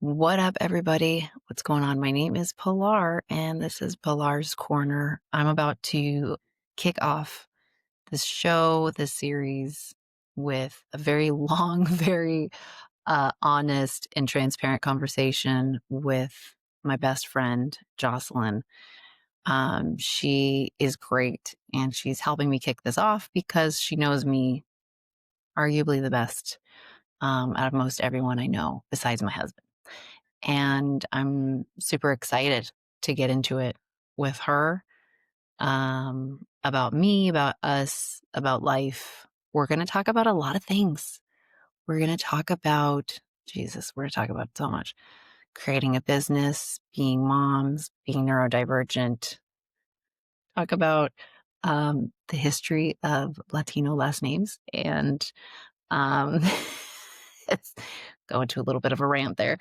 What up, everybody? What's going on? My name is Pilar, and this is Pilar's Corner. I'm about to kick off this show, this series, with a very long, very honest and transparent conversation with my best friend, Josseline. She is great, and she's helping me kick this off because she knows me arguably the best out of most everyone I know, besides my husband. And I'm super excited to get into it with her, about me, about us, about life. We're going to talk about a lot of things. We're going to talk about, Jesus, we're going to talk about so much. Creating a business, being moms, being neurodivergent, talk about the history of Latino last names, and it's go into a little bit of a rant there,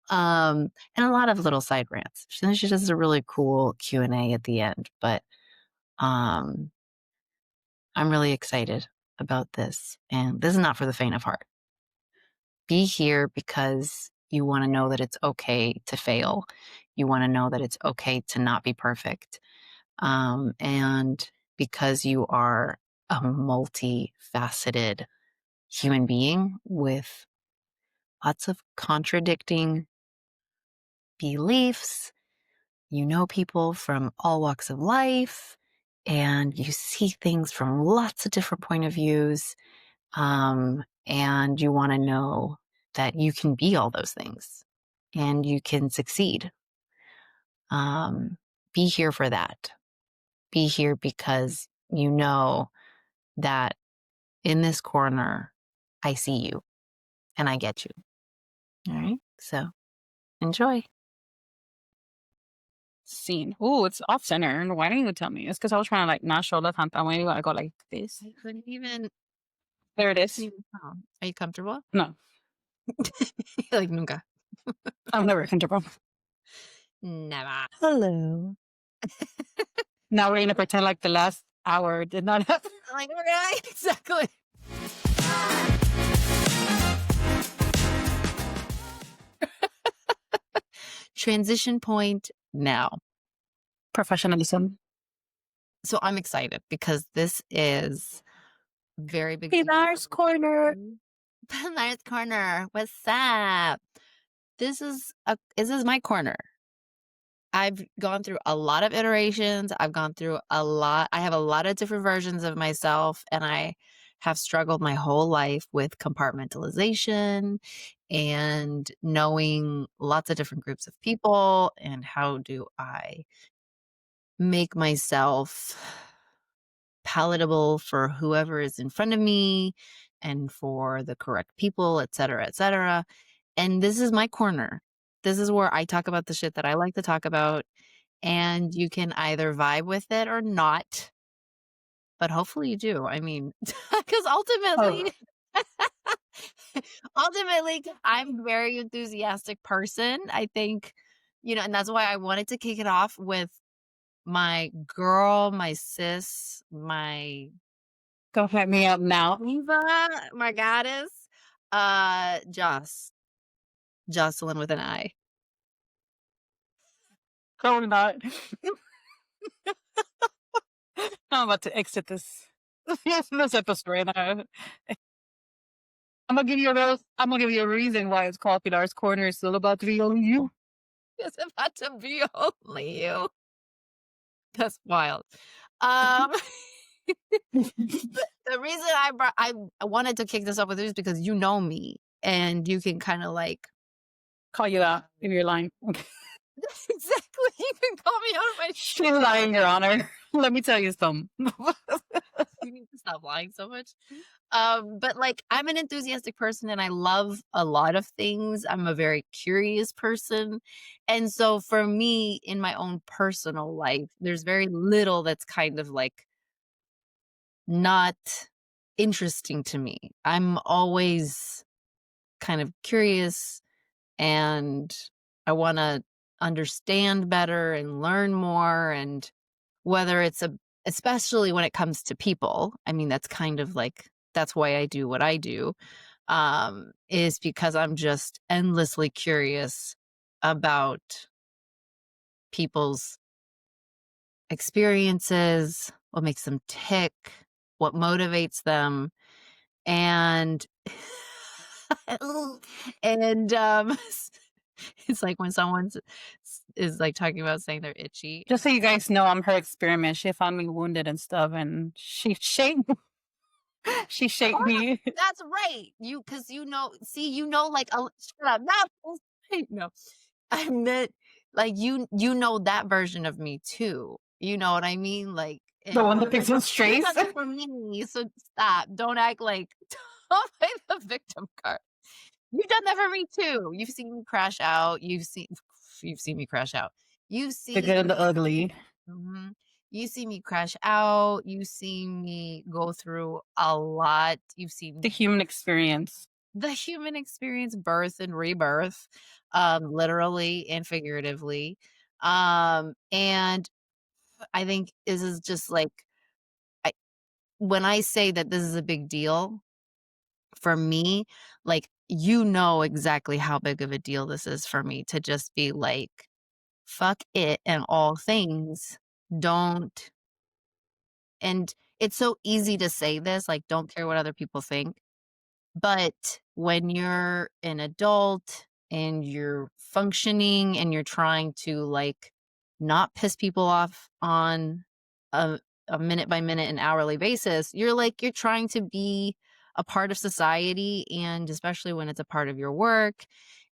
and a lot of little side rants. She does a really cool Q&A at the end, but I'm really excited about this, and this is not for the faint of heart. Be here because you want to know that it's okay to fail. You want to know that it's okay to not be perfect, and because you are a multifaceted human being with lots of contradicting beliefs. You know people from all walks of life, and you see things from lots of different point of views. And you want to know that you can be all those things and you can succeed. Be here for that. Be here because you know that in this corner, I see you and I get you. All right. So enjoy. Scene. Oh, it's off center. Why didn't you tell me? It's because I was trying to not show the hand. Why do I go like this? I couldn't even. There it is. Are you comfortable? No, Like nunca. I'm never comfortable. Never. Hello. Now we're gonna pretend like the last hour did not happen. Like, right? Exactly. Transition point now. Professionalism. So I'm excited because this is very big. Pilar's Corner. Pilar's Corner. What's up? This is my corner. I've gone through a lot of iterations. I've gone through a lot. I have a lot of different versions of myself, and I have struggled my whole life with compartmentalization and knowing lots of different groups of people and how do I make myself palatable for whoever is in front of me and for the correct people, et cetera, et cetera. And this is my corner. This is where I talk about the shit that I like to talk about, and you can either vibe with it or not. But hopefully you do. I mean, because ultimately, I'm a very enthusiastic person. I think, and that's why I wanted to kick it off with my girl, my sis, my Go hit me up now. diva, my goddess, Josseline with an I. Probably not. I'm about to exit this episode right now. I'm gonna give you a reason why it's called Pilar's Corner. It's still about to be only you. It's about to be only you. That's wild. The reason I wanted to kick this up with you is because you know me and you can kind of Call you out if you're lying. Exactly. You can call me out of my She's lying, Your Honor. Let me tell you something. You need to stop lying so much. But I'm an enthusiastic person and I love a lot of things. I'm a very curious person. And so for me, in my own personal life, there's very little that's kind of not interesting to me. I'm always kind of curious and I want to understand better and learn more. And whether it's especially when it comes to people, I mean, that's kind of that's why I do what I do. is because I'm just endlessly curious about people's experiences, what makes them tick, what motivates them, and and it's like when someone is like talking about saying they're itchy. Just so you guys know, I'm her experiment. She found me wounded and stuff, and she shaped she shaped Oh, me. that's right. You because you know, see, you know, like shut up, no, no. I meant like you know that version of me too. You know what I mean? Like, The and one that picks on you've strays. done that for me, so stop. Don't act like don't play the victim card. You've done that for me too. You've seen me crash out. You've seen me crash out. You've The good and seen the ugly. mhm. You see me crash out. You've seen me go through a lot. You've The seen human experience. the human experience, birth and rebirth, literally and figuratively. And I think this is just like I, when I say that this is a big deal for me, like you know exactly how big of a deal this is for me to just be like, fuck it and all things. Don't and it's so easy to say this, like, don't care what other people think. But when you're an adult and you're functioning and you're trying to like not piss people off on a, a minute by minute and hourly basis, you're trying to be a part of society. And especially when it's a part of your work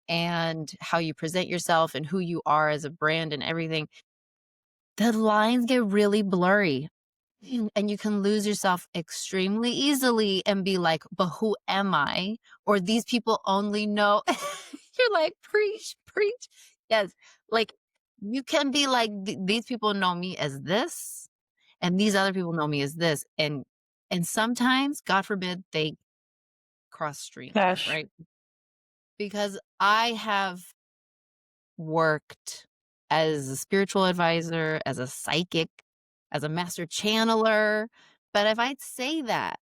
and how you present yourself and who you are as a brand and everything, the lines get really blurry. And you can lose yourself extremely easily and be like, but who am I? Or these people only know. You're like, preach, preach. Yes. Like you can be like, these people know me as this, and these other people know me as this. And sometimes, God forbid, they cross streams, Clash. right? Because I have worked as a spiritual advisor, as a psychic, as a master channeler. But if I'd say that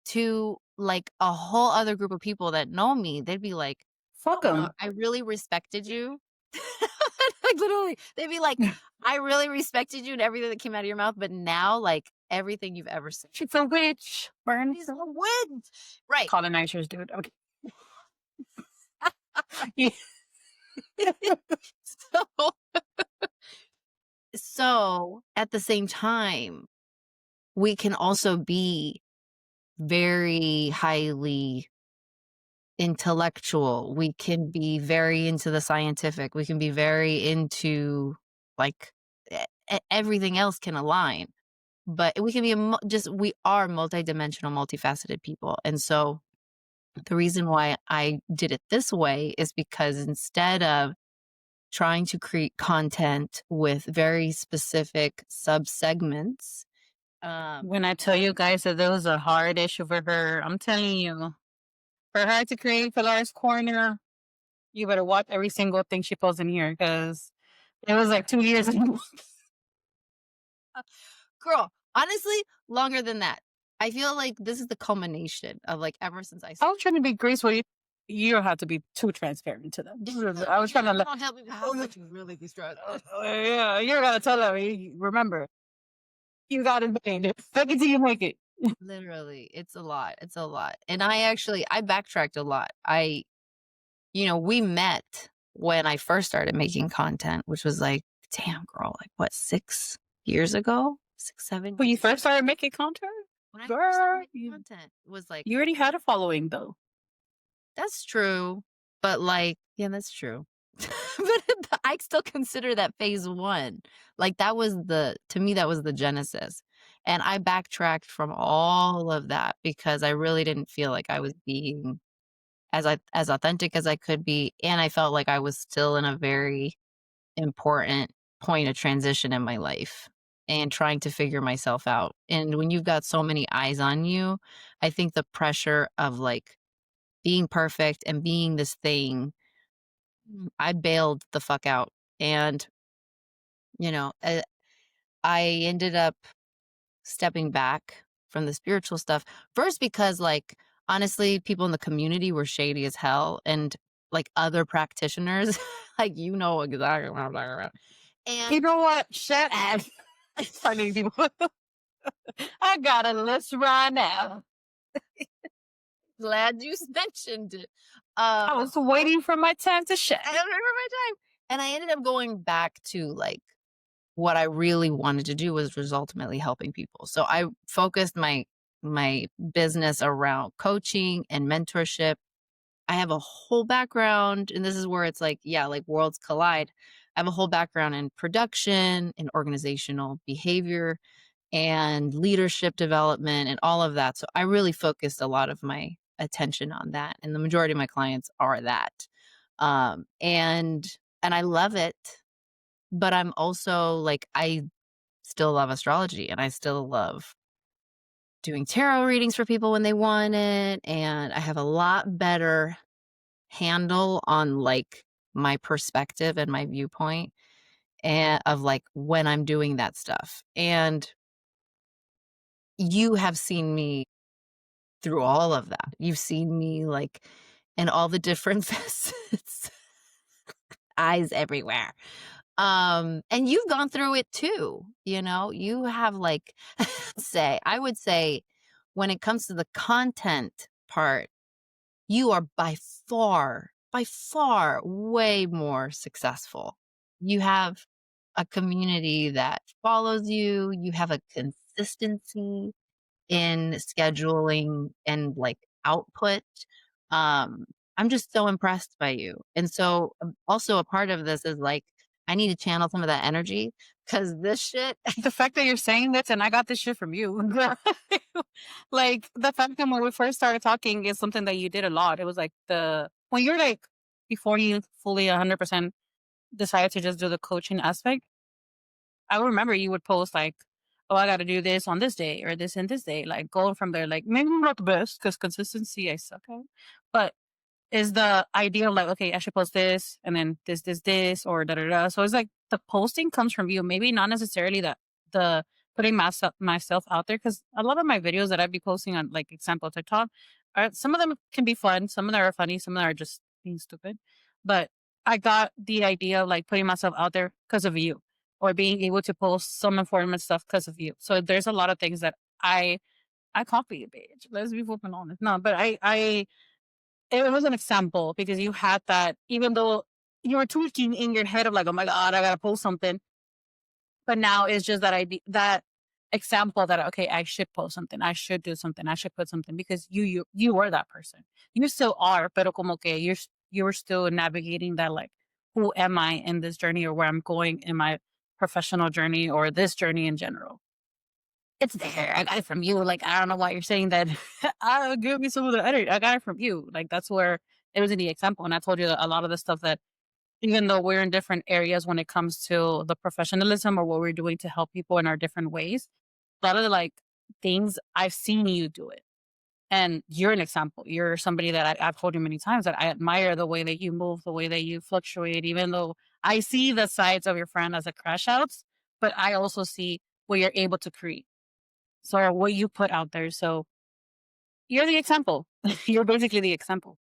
to like a whole other group of people that know me, they'd be like, Fuck them. I really respected you. Like literally, they'd be like, I really respected you and everything that came out of your mouth. But now, like everything you've ever said, She's a witch. Burn. she's a witch. Right. Colonizers, dude. Okay. Yeah. So, so at the same time, we can also be very highly intellectual. We can be very into the scientific. We can be very into like everything else can align. But we can be just we are multidimensional, multifaceted people. And so the reason why I did it this way is because instead of trying to create content with very specific subsegments, um When I tell you guys that there was a hard issue for her, I'm telling you, for her to create Pilar's Corner, you better watch every single thing she posts in here because it was like 2 years. girl, honestly, longer than that. I feel like this is the culmination of like ever since I was trying to be graceful. You don't have to be too transparent to them. I was trying to let. don't tell people how much you really be struggling. Yeah, you're gonna tell them. Remember, you got it made. Fake it till you make it. Literally, it's a lot. It's a lot. And I backtracked a lot. We met when I first started making content, which was like, damn girl, like what, 6 years ago? 6, 7 When you first started making content, when I first started girl, making content was like, you already had a following though. that's true. But like, yeah, that's true. But I still consider that phase one. Like to me, that was the genesis. And I backtracked from all of that because I really didn't feel like I was being as authentic as I could be. And I felt like I was still in a very important point of transition in my life and trying to figure myself out. And when you've got so many eyes on you, I think the pressure of like being perfect and being this thing, I bailed the fuck out. And, you know, uh, I ended up stepping back from the spiritual stuff first because like honestly, people in the community were shady as hell, and, like, other practitioners, like, you know exactly what I'm talking about. And You know what? Shut up. Funny people. I got a list right now. glad you mentioned it. I was waiting for my time to shine. I don't remember my time. And I ended up going back to, like, what I really wanted to do was ultimately helping people. So I focused my business around coaching and mentorship. I have a whole background, and this is where it's like, yeah, like worlds collide. I have a whole background in production and organizational behavior and leadership development and all of that. So I really focused a lot of my attention on that. And the majority of my clients are that. And I love it, but I'm also like, I still love astrology and I still love doing tarot readings for people when they want it. And I have a lot better handle on like my perspective and my viewpoint and of like when I'm doing that stuff. And you have seen me through all of that. You've seen me like in all the different facets, eyes everywhere. And you've gone through it too, you know? You have like I would say when it comes to the content part, you are by far way more successful. You have a community that follows you, you have a consistency in scheduling and, like, output. Um, I'm just so impressed by you, and so, also a part of this is, like, I need to channel some of that energy because this shit The fact that you're saying this and I got this shit from you. Like the fact that when we first started talking is something that you did a lot. It was like when you're like before you fully 100% decided to just do the coaching aspect, I remember you would post like, "Oh, I got to do this on this day or this and this day." Like going from there, like maybe I'm not the best because consistency I suck at, but is the idea of like, okay, I should post this and then this, or da da da. So it's like the posting comes from you. Maybe not necessarily the putting myself out there because a lot of my videos that I'd be posting on like example TikTok are some of them can be fun, some of them are funny, some of them are just being stupid. But I got the idea of like putting myself out there because of you or being able to post some informative stuff because of you. So there's a lot of things that I copy a page. Let's be open honest. No, but I it was an example because you had that, even though you were tweaking in your head of like, oh my God, I gotta post something. But now it's just that idea, that example that, okay, I should post something. I should do something. I should put something because you were that person. You still are, pero como que you're still navigating that, like, who am I in this journey or where I'm going in my professional journey or this journey in general. It's there. I got it from you. Like, I don't know why you're saying that. Give me some of the edit. I got it from you. Like, that's where it was in the example. And I told you that a lot of the stuff that, even though we're in different areas when it comes to the professionalism or what we're doing to help people in our different ways, a lot of the like things I've seen you do it. And you're an example. You're somebody that I've told you many times that I admire the way that you move, the way that you fluctuate, even though I see the sides of your friend as a crash outs, but I also see what you're able to create. So what you put out there. So you're the example. You're basically the example.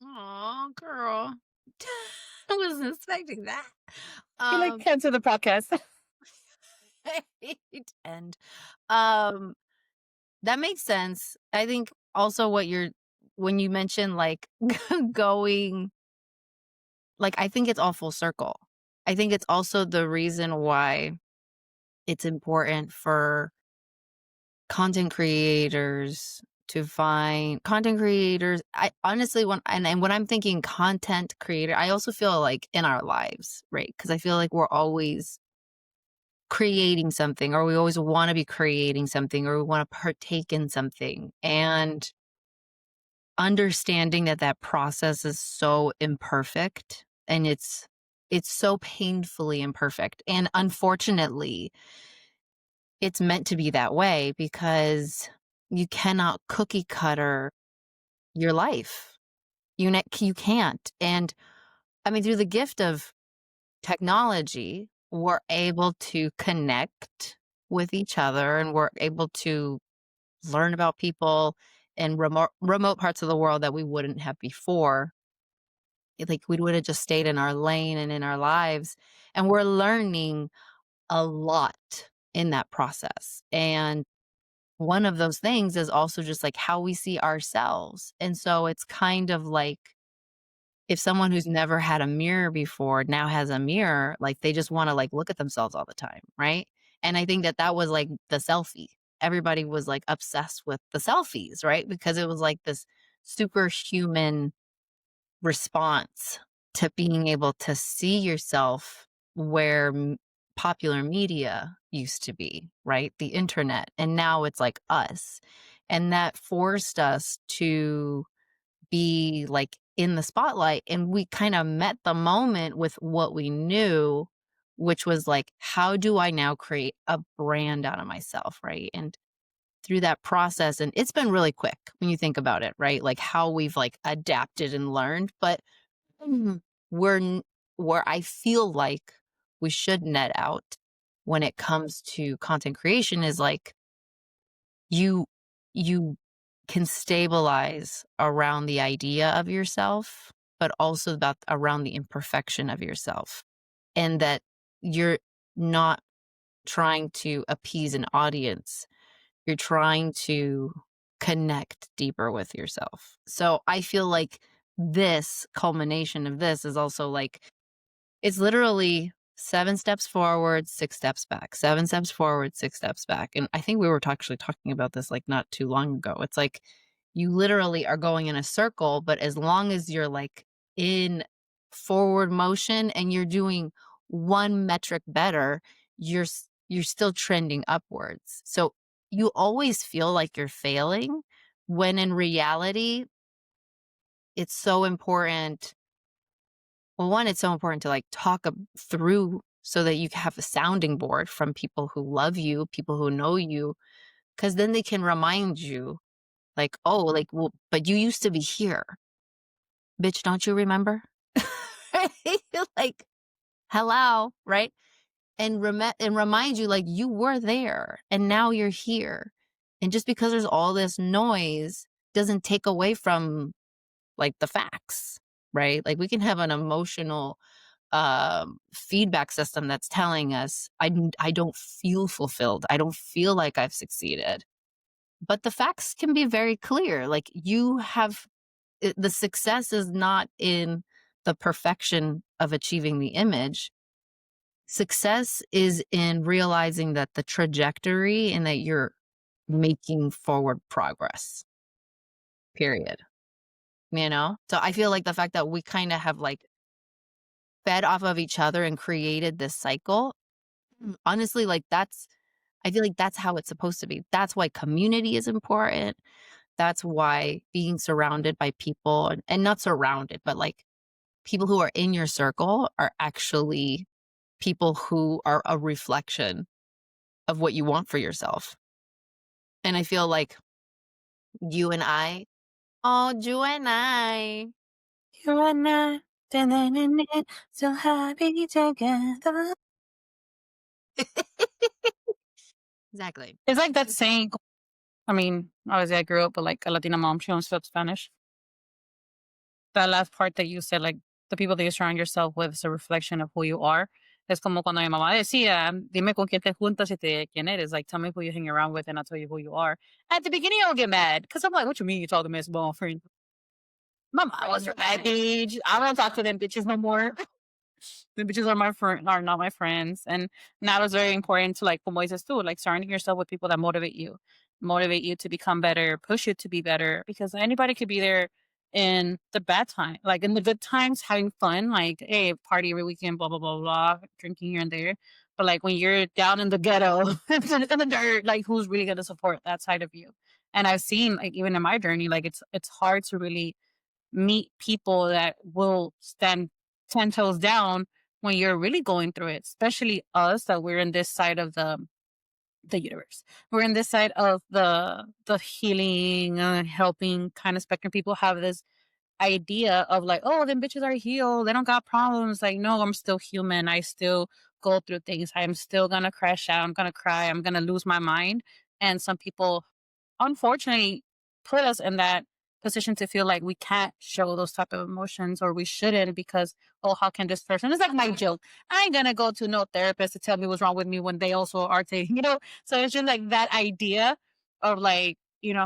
Aw, girl. I wasn't expecting that. You like Um, cancel the podcast. and, um, that makes sense. I think also when you mention, like, going like, I think it's all full circle. I think it's also the reason why it's important for content creators to find content creators. I honestly and when I'm thinking content creator, I also feel like in our lives, right? Because I feel like we're always creating something or we always want to be creating something or we want to partake in something. And understanding that that process is so imperfect and it's so painfully imperfect. And unfortunately, it's meant to be that way because you cannot cookie cutter your life. You can't. And I mean, through the gift of technology, we're able to connect with each other and we're able to learn about people in remote parts of the world that we wouldn't have before. Like, we would have just stayed in our lane and in our lives, and we're learning a lot in that process, and one of those things is also just, like, how we see ourselves, and so it's kind of like if someone who's never had a mirror before now has a mirror, like, they just wanna, like, look at themselves all the time, right? And I think that that was, like, the selfie. Everybody was, like, obsessed with the selfies, right? Because it was, like, this superhuman response to being able to see yourself where popular media used to be, right? The internet. And now it's like us. And that forced us to be like in the spotlight. And we kind of met the moment with what we knew, which was like, how do I now create a brand out of myself, right? And through that process, and it's been really quick when you think about it, right? Like how we've like adapted and learned, but Mhm. Where n where I feel like we should net out when it comes to content creation is, like, you you can stabilize around the idea of yourself, but also about around the imperfection of yourself, and that you're not trying to appease an audience, you're trying to connect deeper with yourself. So, I feel like this culmination of this is also, like, it's literally 7 steps forward, 6 steps back, 7 steps forward, 6 steps back, and I think we were actually talking about this, like, not too long ago. It's like you literally are going in a circle, but as long as you're, like, in forward motion and you're doing 1 metric better, you're still trending upwards. So, you always feel like you're failing when in reality, it's so important. Well, 1, it's so important to, like, talk through so that you have a sounding board from people who love you, people who know you, because then they can remind you, like, "Oh, like, well, but you used to be here. Bitch, don't you remember?" Right? Like, "Hello," right? And remind you, like, you were there, and now you're here. And just because there's all this noise doesn't take away from, like, the facts, right? Like, we can have an emotional feedback system that's telling us, I don't feel fulfilled. I don't feel like I've succeeded. But the facts can be very clear. Like you have the success is not in the perfection of achieving the image. Success is in realizing that the trajectory and that you're making forward progress, period. You know? So I feel like the fact that we kind of have like fed off of each other and created this cycle. Honestly, like, I feel like that's how it's supposed to be. That's why community is important. That's why being surrounded by people and not surrounded, but, like, people who are in your circle are actually people who are a reflection of what you want for yourself. And I feel like you and I you and I. You and I, da-na-na-na, so happy together. Exactly. It's like that saying. I mean, obviously, I grew up with like a Latina mom. She don't speak Spanish. That last part that you said, like the people that you surround yourself with is a reflection of who you are. Es como cuando mi mamá decía, dime con quién te juntas y te quién eres. Like, tell me who you hang around with and I'll tell you who you are. At the beginning, I would get mad because I'm like, what you mean you talking to me as a ball friend? My mom was from that age. I don't talk to them bitches no more. The bitches are are not my friends. And now it's very important to like como dices tú, like surrounding yourself with people that motivate you to become better, push you to be better. Because anybody could be there in the bad time, like in the good times, having fun, like hey, party every weekend, blah blah blah blah, drinking here and there. But like when you're down in the ghetto, in the dirt, like who's really gonna support that side of you? And I've seen like even in my journey, like it's hard to really meet people that will stand 10 toes down when you're really going through it, especially us that we're in this side of the universe. We're in this side of the healing, helping kind of spectrum. People have this idea of like, oh, them bitches are healed. They don't got problems. Like, no, I'm still human. I still go through things. I'm still gonna crash out. I'm gonna cry. I'm gonna lose my mind. And some people, unfortunately, put us in that position to feel like we can't show those type of emotions or we shouldn't because, oh, how can this person? It's like my joke. I ain't gonna go to no therapist to tell me what's wrong with me when they also are taking, So it's just like that idea of like,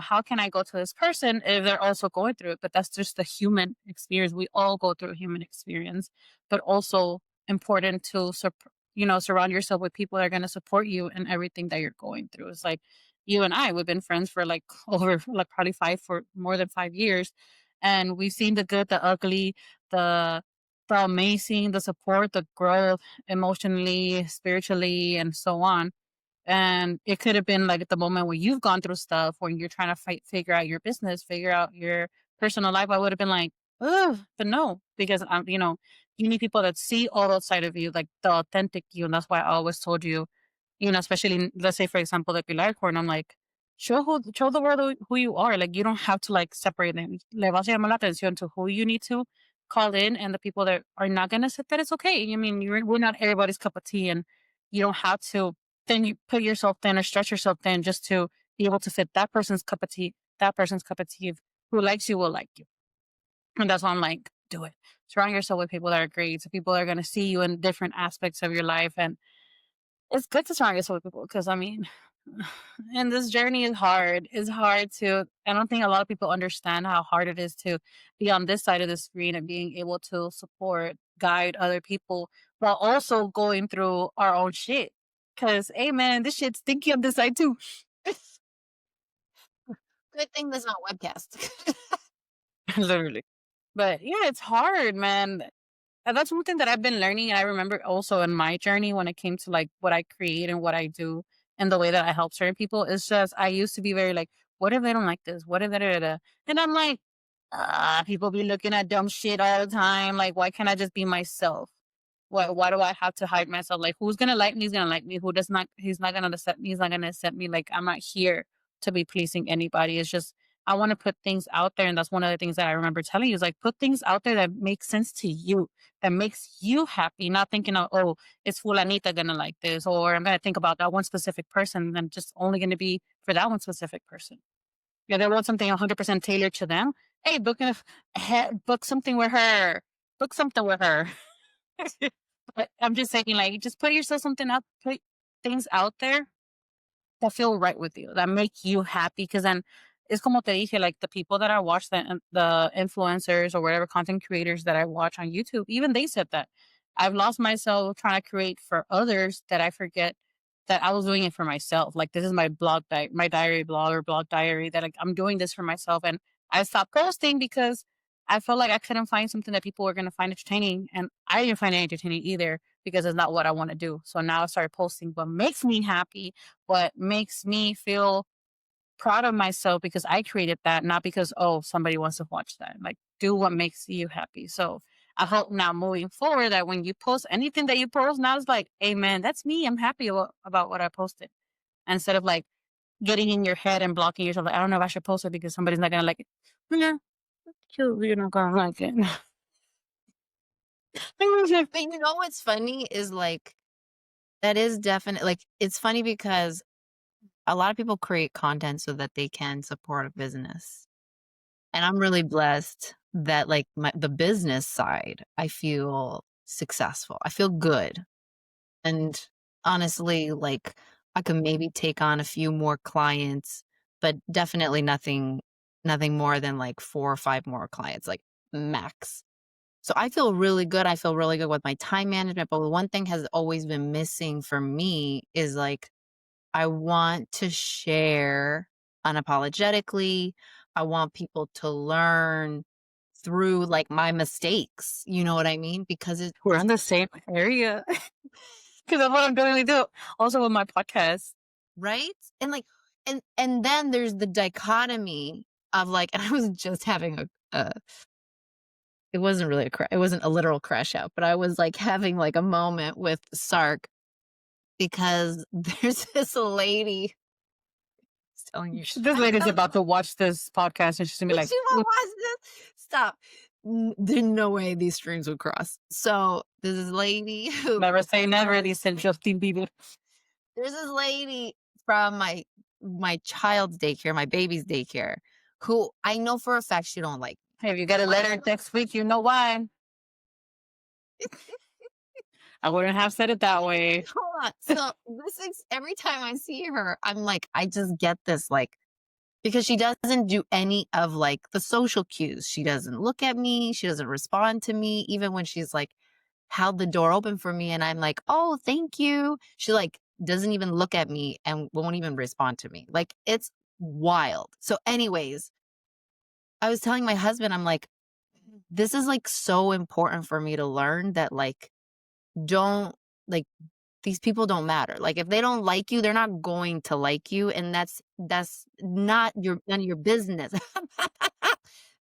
how can I go to this person if they're also going through it? But that's just the human experience. We all go through a human experience, but also important to surround yourself with people that are going to support you in everything that you're going through. It's like you and I, we've been friends for like over like probably for more than 5 years. And we've seen the good, the ugly, the the amazing, the support, the growth emotionally, spiritually, and so on. And it could have been like at the moment when you've gone through stuff when you're trying to figure out your business, figure out your personal life. I would have been like, oh, but no, because you need people that see all outside of you, like the authentic you. And that's why I always told you, especially let's say for example the Pilar corn, I'm like, show the world who you are. Like you don't have to like separate them. Le vas a llamar la atención to who you need to call in, and the people that are not gonna sit that it's okay. I mean, we're not everybody's cup of tea, and you don't have to then you put yourself thin or stretch yourself thin just to be able to fit that person's cup of tea. That person's cup of tea. Who likes you will like you, and that's why I'm like, do it. Surround yourself with people that are great, so people are gonna see you in different aspects of your life, and it's good to surround yourself with people because I mean, and this journey is hard. It's hard to. I don't think a lot of people understand how hard it is to be on this side of the screen and being able to support, guide other people while also going through our own shit. Cause, hey man, this shit's stinky on this side too. Good thing there's not webcast. Literally. But yeah, it's hard, man. And that's one thing that I've been learning. And I remember also in my journey when it came to like what I create and what I do and the way that I help certain people. It's just I used to be very like, what if they don't like this? What if da, da, da, da? And I'm like, people be looking at dumb shit all the time. Like, why can't I just be myself? Why do I have to hide myself? Like, who's gonna like me is gonna like me. Who does not, he's not gonna accept me, he's not gonna accept me. Like, I'm not here to be pleasing anybody. It's just I want to put things out there. And that's one of the things that I remember telling you is like put things out there that make sense to you, that makes you happy, not thinking of, oh, is Fulanita gonna like this? Or I'm gonna think about that one specific person and just only gonna be for that one specific person. Yeah, they want something 100% tailored to them. Hey, book something with her. Book something with her. But I'm just saying, like, just put yourself something out, put things out there that feel right with you, that make you happy. Because then it's como te dije, like the people that I watch, the influencers or whatever content creators that I watch on YouTube, even they said that I've lost myself trying to create for others that I forget that I was doing it for myself. Like this is my my diary blog or blog diary that like I'm doing this for myself, and I stopped posting because I felt like I couldn't find something that people were going to find entertaining, and I didn't find it entertaining either because it's not what I want to do. So now I started posting what makes me happy, what makes me feel proud of myself because I created that, not because, oh, somebody wants to watch that. Like, do what makes you happy. So I hope now moving forward that when you post anything that you post, now it's like, hey, man, that's me. I'm happy about what I posted. Instead of like getting in your head and blocking yourself, like, I don't know if I should post it because somebody's not going to like it. Yeah, you're not going to like it. But you know what's funny is like that is definitely like it's funny because a lot of people create content so that they can support a business. And I'm really blessed that like the business side, I feel successful. I feel good. And honestly, like I could maybe take on a few more clients, but definitely nothing more than like 4 or 5 more clients, like max. So I feel really good. I feel really good with my time management, but one thing has always been missing for me is like I want to share unapologetically. I want people to learn through like my mistakes. You know what I mean? Because it's We're in the same area because that's what I'm doing to do. Also with my podcast. right. And like, and then there's the dichotomy of like, and I was just having a it wasn't really it wasn't a literal crash out, but I was like having like a moment with Sark because there's this lady telling you This lady's about to watch this podcast and she's gonna be like, she won't watch this. Stop. There's no way these streams would cross. So there's this lady who never say never, they said Justin Bieber. there's this lady from my child's daycare, my baby's daycare, who I know for a fact she don't like. Hey, if you get a letter next week, you know why. I wouldn't have said it that way. Hold on. So this is every time I see her, I'm like, I just get this like because she doesn't do any of like the social cues. She doesn't look at me. She doesn't respond to me, even when she's like held the door open for me and I'm like, oh, thank you. She like doesn't even look at me and won't even respond to me. Like it's wild. So, anyways, I was telling my husband, I'm like, this is like so important for me to learn that like don't like these people don't matter. Like if they don't like you, they're not going to like you, and that's not your none of your business.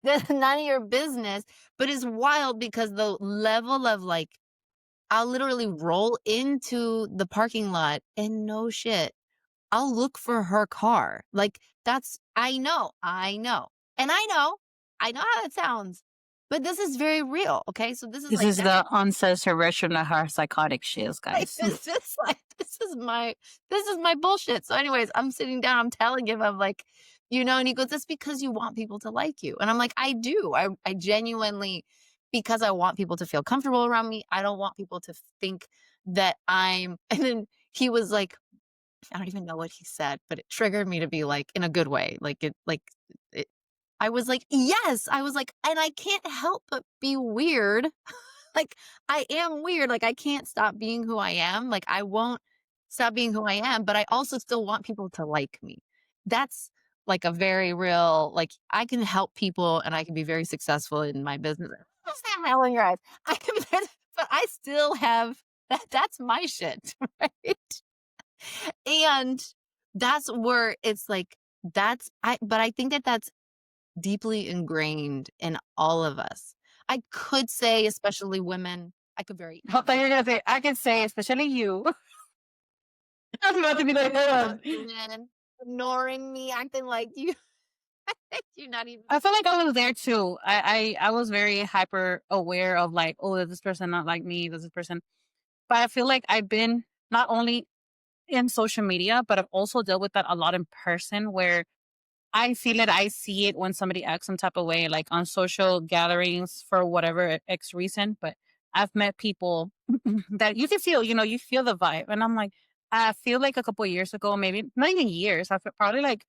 That's none of your business. But it's wild because the level of like I'll literally roll into the parking lot and no shit. I'll look for her car. Like that's I know. And I know how that sounds. But this is very real. Okay. So this is This like is the ancestor version of how psychotic she is, like, guys. this is my bullshit. So anyways, I'm sitting down, I'm telling him, I'm like, and he goes, "That's because you want people to like you." And I'm like, "I do. I genuinely because I want people to feel comfortable around me. I don't want people to think that I'm." And then he was like, I don't even know what he said, but it triggered me to be like in a good way. It I was like, "Yes." I was like, "And I can't help but be weird." Like, I am weird, like, I can't stop being who I am, like, I won't stop being who I am, but I also still want people to like me. That's, like, a very real like, I can help people and I can be very successful in my business. Stop rolling your eyes. I can but I still have that's my shit, right? And that's where it's like, but I think that that's deeply ingrained in all of us. I could say, especially women, I could very I thought you were gonna say, I can say, especially you. I was about to be like, hold on. women ignoring me, acting like you you're not even I feel like I was there too. I was very hyper aware of like, oh, does this person not like me? Does this person? But I feel like I've been not only in social media, but I've also dealt with that a lot in person where I feel it. I see it when somebody acts some type of way, like on social gatherings for whatever X reason. But I've met people that you can feel, you feel the vibe. And I'm like, I feel like a couple of years ago, maybe not even years, I feel probably like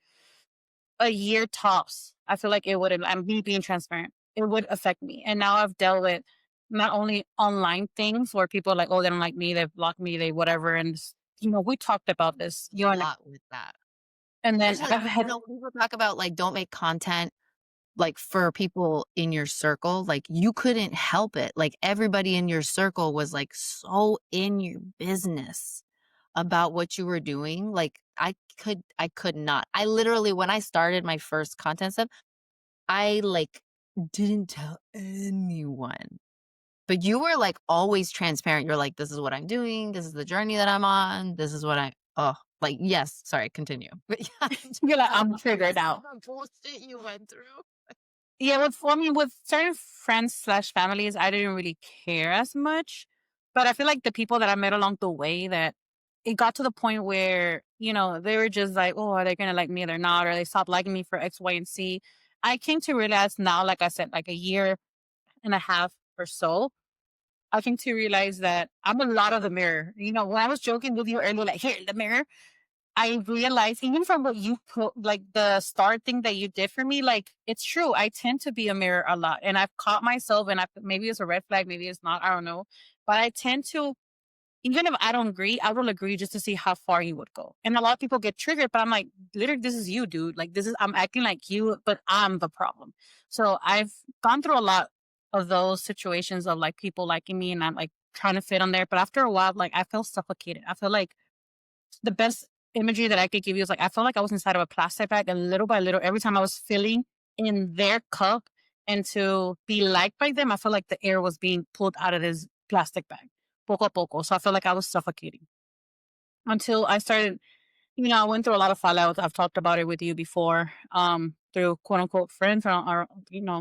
a year tops. I feel like it would, I'm me being transparent, it would affect me. And now I've dealt with not only online things where people are like, oh, they don't like me, they've blocked me, they whatever. And, we talked about this, a you lot with that. and then Especially, I've had, when people talk about, like, don't make content, like, for people in your circle, like, you couldn't help it. Like, everybody in your circle was, like, so in your business about what you were doing. Like, I could not. I literally when I started my first content stuff, I, like, didn't tell anyone. But you were, like, always transparent. You're like, "This is what I'm doing. This is the journey that I'm on. This is what I" oh, like, yes, sorry, continue. But yeah, I'm just you're like, like, I'm triggered out. the bullshit you went through. Yeah, with certain friends slash families, I didn't really care as much. But I feel like the people that I met along the way that it got to the point where, they were just like, oh, are they gonna like me or they're not, or they stopped liking me for X, Y, and Z. I came to realize now, like I said, like a year and a half or so, I came to realize that I'm a lot of the mirror. When I was joking with you earlier, like, here, the mirror, I realized even from what you put, like the start thing that you did for me, like it's true. I tend to be a mirror a lot, and I've caught myself, and maybe it's a red flag, maybe it's not. I don't know, but I tend to, even if I don't agree, I will agree just to see how far you would go. And a lot of people get triggered, but I'm like, literally, this is you, dude. Like I'm acting like you, but I'm the problem. So I've gone through a lot of those situations of like people liking me, and I'm like trying to fit on there. But after a while, like I feel suffocated. I feel like the best imagery that I could give you is like I felt like I was inside of a plastic bag, and little by little, every time I was filling in their cup and to be liked by them, I felt like the air was being pulled out of this plastic bag, poco a poco. So I felt like I was suffocating until I started. I went through a lot of fallout. I've talked about it with you before, through quote unquote friends, or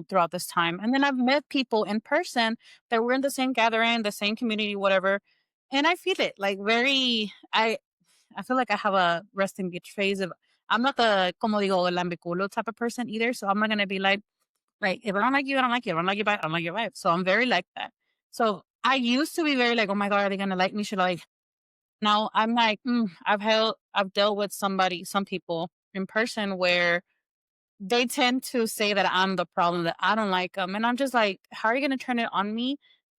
throughout this time. And then I've met people in person that were in the same gathering, the same community, whatever. And I feel it like I feel like I have a resting bitch phase of I'm not the como digo lambiculo type of person either. So I'm not gonna be like if I don't like you, I don't like you. If I don't like your vibe, I don't like your vibe. So I'm very like that. So I used to be very like, oh my god, are they gonna like me? Should I like? Now I'm like, I've dealt with some people in person where they tend to say that I'm the problem, that I don't like them. And I'm just like, how are you going to turn it on me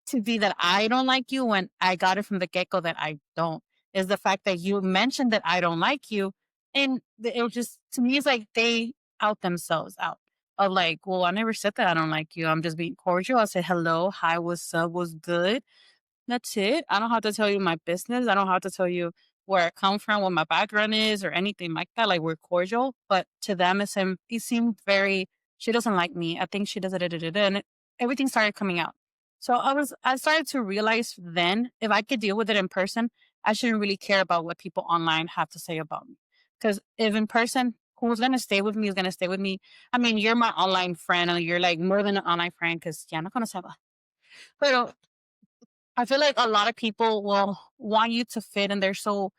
to be that I don't like you when I got it from the get go that I don't? Is the fact that you mentioned that I don't like you. And it was just, to me, it's like they out themselves out of like, well, I never said that I don't like you. I'm just being cordial. I said, hello, hi, what's up, what's good. That's it. I don't have to tell you my business. I don't have to tell you where I come from, what my background is, or anything like that. Like we're cordial, but to them, it seemed very. She doesn't like me. I think she does it, and everything started coming out. So I started to realize then if I could deal with it in person, I shouldn't really care about what people online have to say about me. Because if in person, who's gonna stay with me is gonna stay with me. I mean, you're my online friend, and you're like more than an online friend. Because yeah, no conocemos. Pero I feel like a lot of people will want you to fit and they're so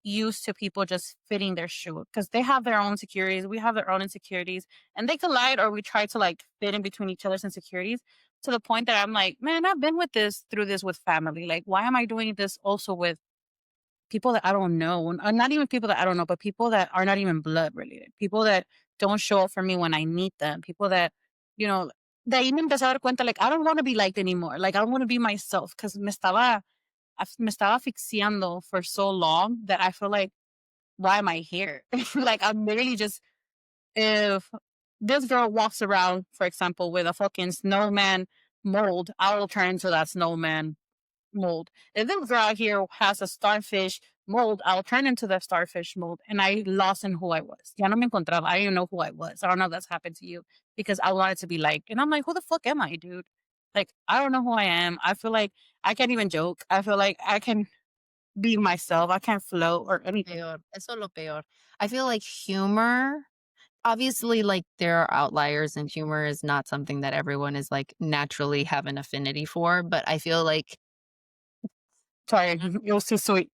used to people just fitting their shoe because they have their own insecurities. We have their own insecurities and they collide or we try to like fit in between each other's insecurities to the point that I'm like, man, I've been with this through this with family. Like, why am I doing this also with people that I don't know? Not even people that I don't know, but people that are not even blood related, people that don't show up for me when I need them, people that, you know, de ahí me empecé a dar cuenta, like, I don't want to be liked anymore. Like, I don't want to be myself because me estaba asfixiando for so long that I feel like, why am I here? Like, I'm literally just, if this girl walks around, for example, with a fucking snowman mold, I will turn into that snowman mold. If this girl out here has a starfish mold, I'll turn into the starfish mold. And I lost in who I was. Ya no me encontraba. I didn't even know who I was. I don't know if that's happened to you because I wanted to be liked. And I'm like, who the fuck am I, dude? Like, I don't know who I am. I feel like I can't even joke. I feel like I can be myself. I can't float or anything. Peor. Eso es lo peor. I feel like humor obviously, like, there are outliers, and humor is not something that everyone is, like, naturally have an affinity for, but I feel like Sorry, it was too sweet.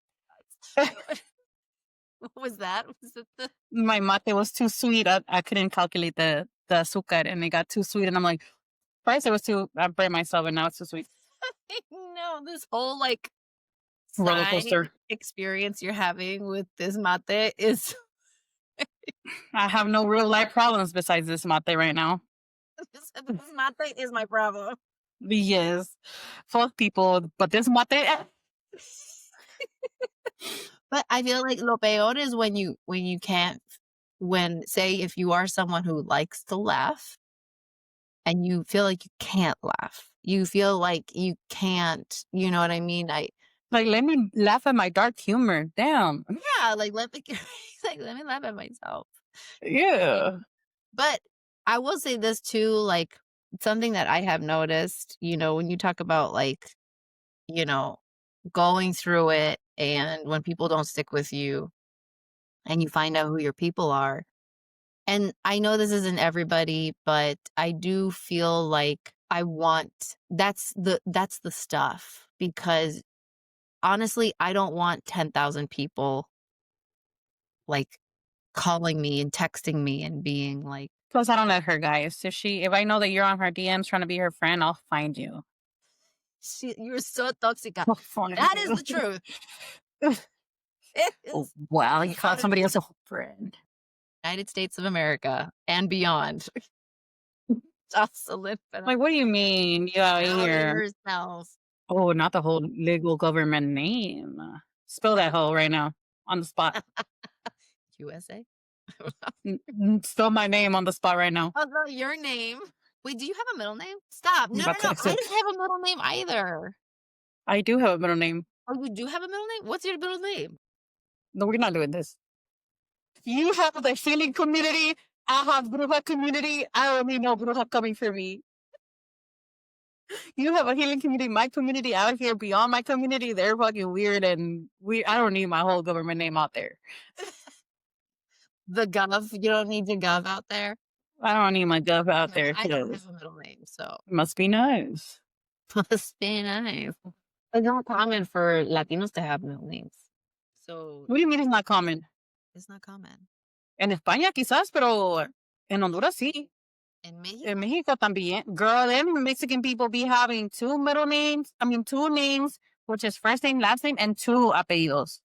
what was that? Was it the My mate was too sweet. I couldn't calculate the azúcar and it got too sweet. And I'm like, first it was too, I burned myself and now it's too sweet. no, this whole, like, Roller side coaster. experience you're having with this mate is I have no real life problems besides this mate right now. this mate is my problem. Yes. Fuck people, but this mate, But I feel like lo peor is when you can't when say if you are someone who likes to laugh and you feel like you can't laugh. You feel like you can't, you know what I mean? I like, let me laugh at my dark humor. Damn. yeah, like let me like let me laugh at myself. Yeah. But I will say this too, like something that I have noticed, when you talk about like, you know, going through it and when people don't stick with you and you find out who your people are. And I know this isn't everybody, but I do feel like I want that's the stuff because honestly, I don't want 10,000 people like calling me and texting me and being like, Plus, I don't let her, guys. If I know that you're on her DMs trying to be her friend, I'll find you. You're so toxic. I'll find That is you. the truth. It Oh, is wow. You called the somebody else a friend. United States of America and beyond. Josseline Like, what do you mean? You out outed here? herself. Oh, not the whole legal government name. Spill that hole right now on the spot. USA? Spill my name on the spot right now. Although your name. Wait, do you have a middle name? Stop. I'm No, no, about to no. I exit. don't have a middle name either. I do have a middle name. Oh, you do have a middle name? What's your middle name? No, we're not doing this. You have the healing community. I have Bruja community. I only know Bruja coming for me. You have a healing community. My community out here beyond my community, they're fucking weird and we. I don't need my whole government name out there. The Gov. You don't need your Gov out there. I don't need my gov out there. I don't have a middle name, so Must be nice. must be nice. It's not common for Latinos to have middle names. So What do you mean it's not common? it's not common. En España quizás, pero en Honduras sí. In Mexico? En Mexico también. Girl, them Mexican people be having two middle names. I mean, two names, which is first name, last name, and two apellidos.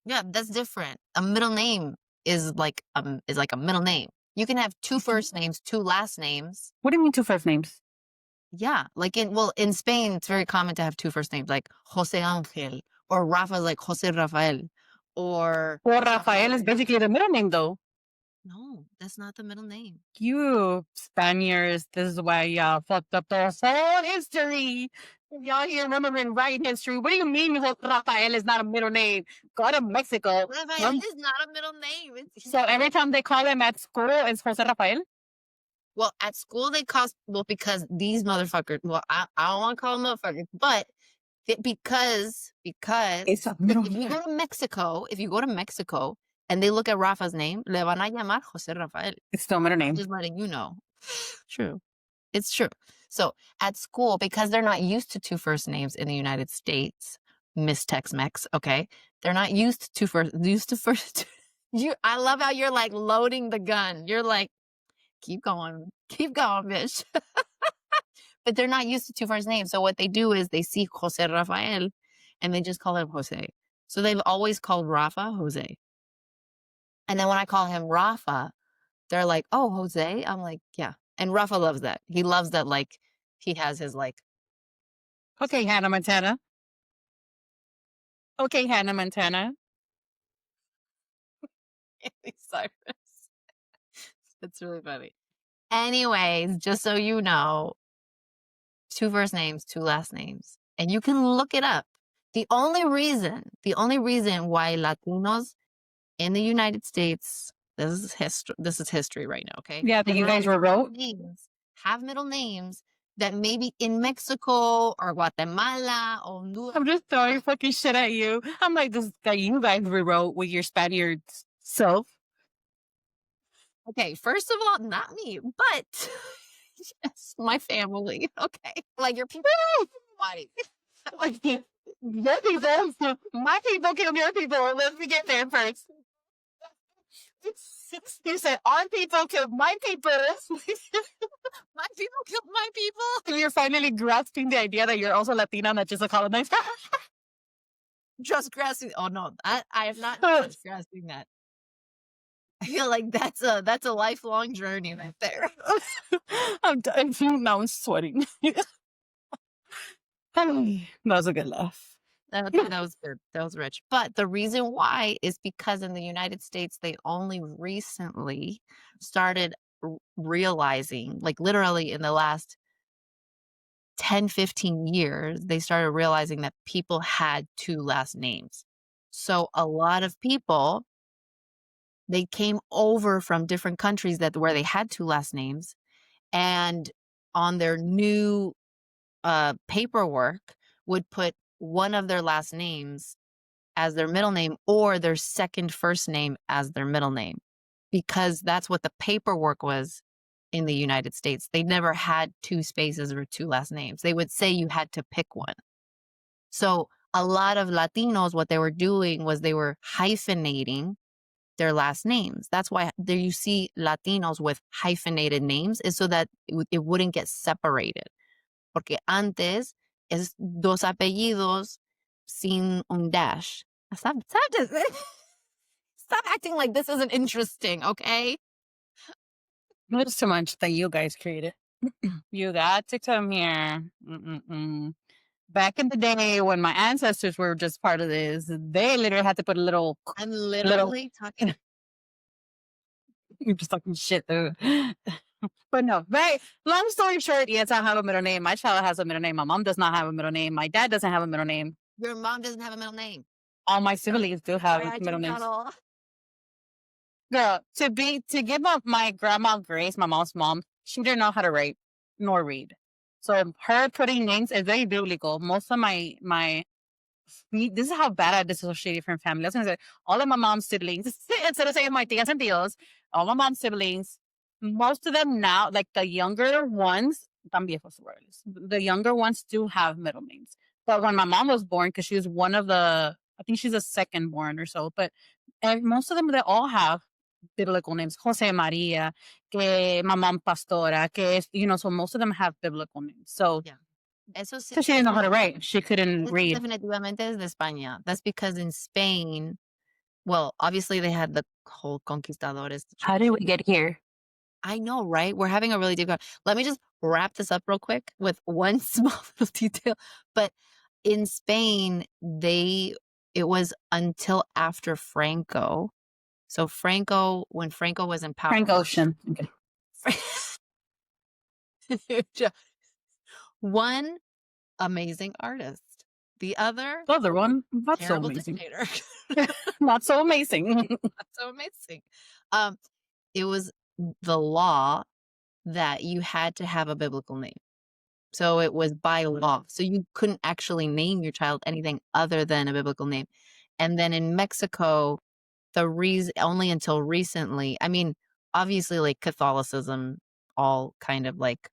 Yeah, that's different. A middle name is like a middle name. You can have two first names, two last names. What do you mean two first names? Yeah, like in Spain, it's very common to have two first names, like Jose Angel, or Rafa's like Jose Rafael, or Well, Rafael is basically the middle name, though. no, that's not the middle name. You Spaniards, this is why y'all fucked up the whole history. Y'all here remembering right history. What do you mean Rafael is not a middle name? Go to Mexico. Rafael is not a middle name. So every time they call him at school, it's Jose Rafael? Well, at school they call because these motherfuckers. Well, I don't want to call them motherfuckers, but because It's a middle if you name. go to Mexico, and they look at Rafa's name, le van a llamar Jose Rafael. It's still a middle name. Just letting you know. True. It's true. So at school, because they're not used to two first names in the United States, Miss Tex-Mex, okay? They're not used to first. I love how you're like loading the gun. You're like, keep going, bitch. But they're not used to two first names. So what they do is they see Jose Rafael and they just call him Jose. So they've always called Rafa Jose. And then when I call him Rafa, they're like, oh, Jose? I'm like, yeah. And Rafa loves that. He loves that, like, he has his, like, Okay, Hannah Montana. Okay, Hannah Montana. Cyrus. That's really funny. Anyways, just so you know, two first names, two last names. And you can look it up. The only reason why Latinos in the United States, this is history right now, okay? Yeah, that you guys rewrote. Have middle names that maybe in Mexico or Guatemala or Honduras. I'm just throwing fucking shit at you. I'm like, this that you guys rewrote with your Spaniard self. Okay, first of all, not me, but yes, my family. Okay, like your people. Why? Like, your people, my people killed your people. Let's get there first. You said our people killed my people. My people killed my people. You're finally grasping the idea that you're also Latina, not just a colonized. Just grasping. Oh no, I am not just grasping that. I feel like that's a lifelong journey right there. I'm done. Now I'm sweating. That was a good laugh. That was good. That was rich. But the reason why is because in the United States, they only recently started realizing, like literally in the last 10, 15 years, they started realizing that people had two last names. So a lot of people, they came over from different countries where they had two last names, and on their new paperwork would put one of their last names as their middle name or their second first name as their middle name, because that's what the paperwork was in the United States. They never had two spaces or two last names. They would say you had to pick one. So a lot of Latinos, what they were doing was they were hyphenating their last names. That's why there you see Latinos with hyphenated names, is so that it wouldn't get separated. Porque antes es dos apellidos sin un dash. Stop acting like this isn't interesting, okay? It's too much that you guys created. You got to come here. Mm-mm-mm. Back in the day when my ancestors were just part of this, they literally had to put a little. I'm literally talking. You're just talking shit, though. But no, right? Long story short, yes, I have a middle name. My child has a middle name. My mom does not have a middle name. My dad doesn't have a middle name. Your mom doesn't have a middle name. All my siblings do have middle names. Girl, to give up my grandma Grace, my mom's mom, she didn't know how to write nor read. So her putting names is very biblical. Most of this is how bad I dissociated from family. I was gonna say all of my mom's siblings, instead of saying my tias and tios, all my mom's siblings, most of them now, like the younger ones, the younger ones do have middle names. But when my mom was born, because she was one of I think she's a second born or so, but most of them, they all have biblical names. Jose Maria, que Mamam Pastora, que es, so most of them have biblical names. So, Yeah. Eso sí, so she didn't know how to write. She couldn't eso read. definitivamente es de España. That's because in Spain, well, obviously they had the whole conquistadores How did we situation. get here? I know, right? We're having a really deep let me just wrap this up real quick with one small little detail. But in Spain, it was until after Franco. So Franco, when Franco was in power, Frank Ocean. Okay. one amazing artist, the other The other one, not so terrible amazing. dictator. Not so amazing. That's so amazing. Um, it was the law that you had to have a biblical name. So it was by law. So you couldn't actually name your child anything other than a biblical name. And then in Mexico, the reason only until recently, I mean, obviously like Catholicism all kind of like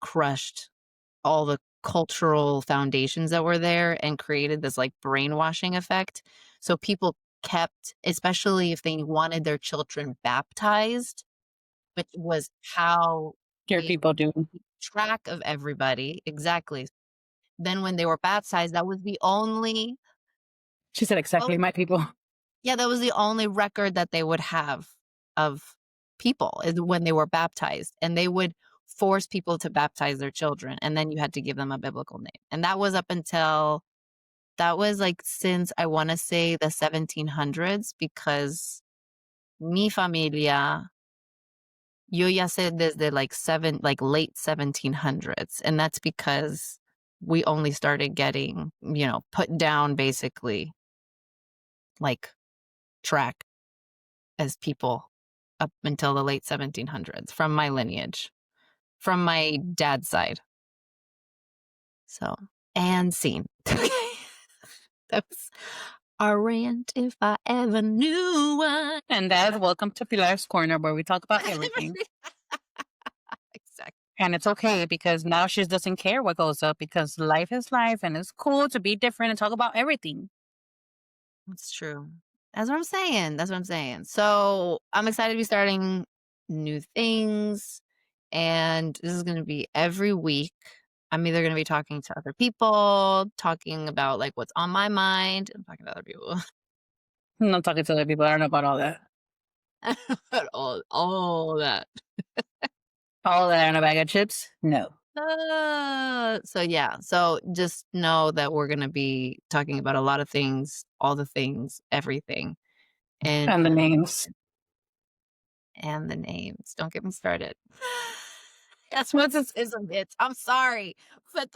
crushed all the cultural foundations that were there and created this like brainwashing effect. So people kept, especially if they wanted their children baptized, which was how Here they people do. keep track of everybody. Exactly. Then when they were baptized, that was the only She said oh, exactly my people. yeah, that was the only record that they would have of people is when they were baptized. And they would force people to baptize their children. And then you had to give them a biblical name. And that was up until that was like since I want to say the 1700s because mi familia yo ya sé desde like late 1700s, and that's because we only started getting, put down basically like track as people up until the late 1700s from my lineage, from my dad's side. So, and scene. That was our rant if I ever knew one. And that's welcome to Pilar's Corner, where we talk about everything. Exactly. And it's okay because now she doesn't care what goes up because life is life and it's cool to be different and talk about everything. That's true. That's what I'm saying. That's what I'm saying. So I'm excited to be starting new things. And this is going to be every week. I'm either going to be talking to other people, talking about like what's on my mind. I'm talking to other people. I'm not talking to other people. I don't know about all that. all that. All that on a bag of chips? No. So yeah. So just know that we're going to be talking about a lot of things, all the things, everything. And And the names. and the names. Don't get me started. That's what What's this this? is a bit. I'm sorry, but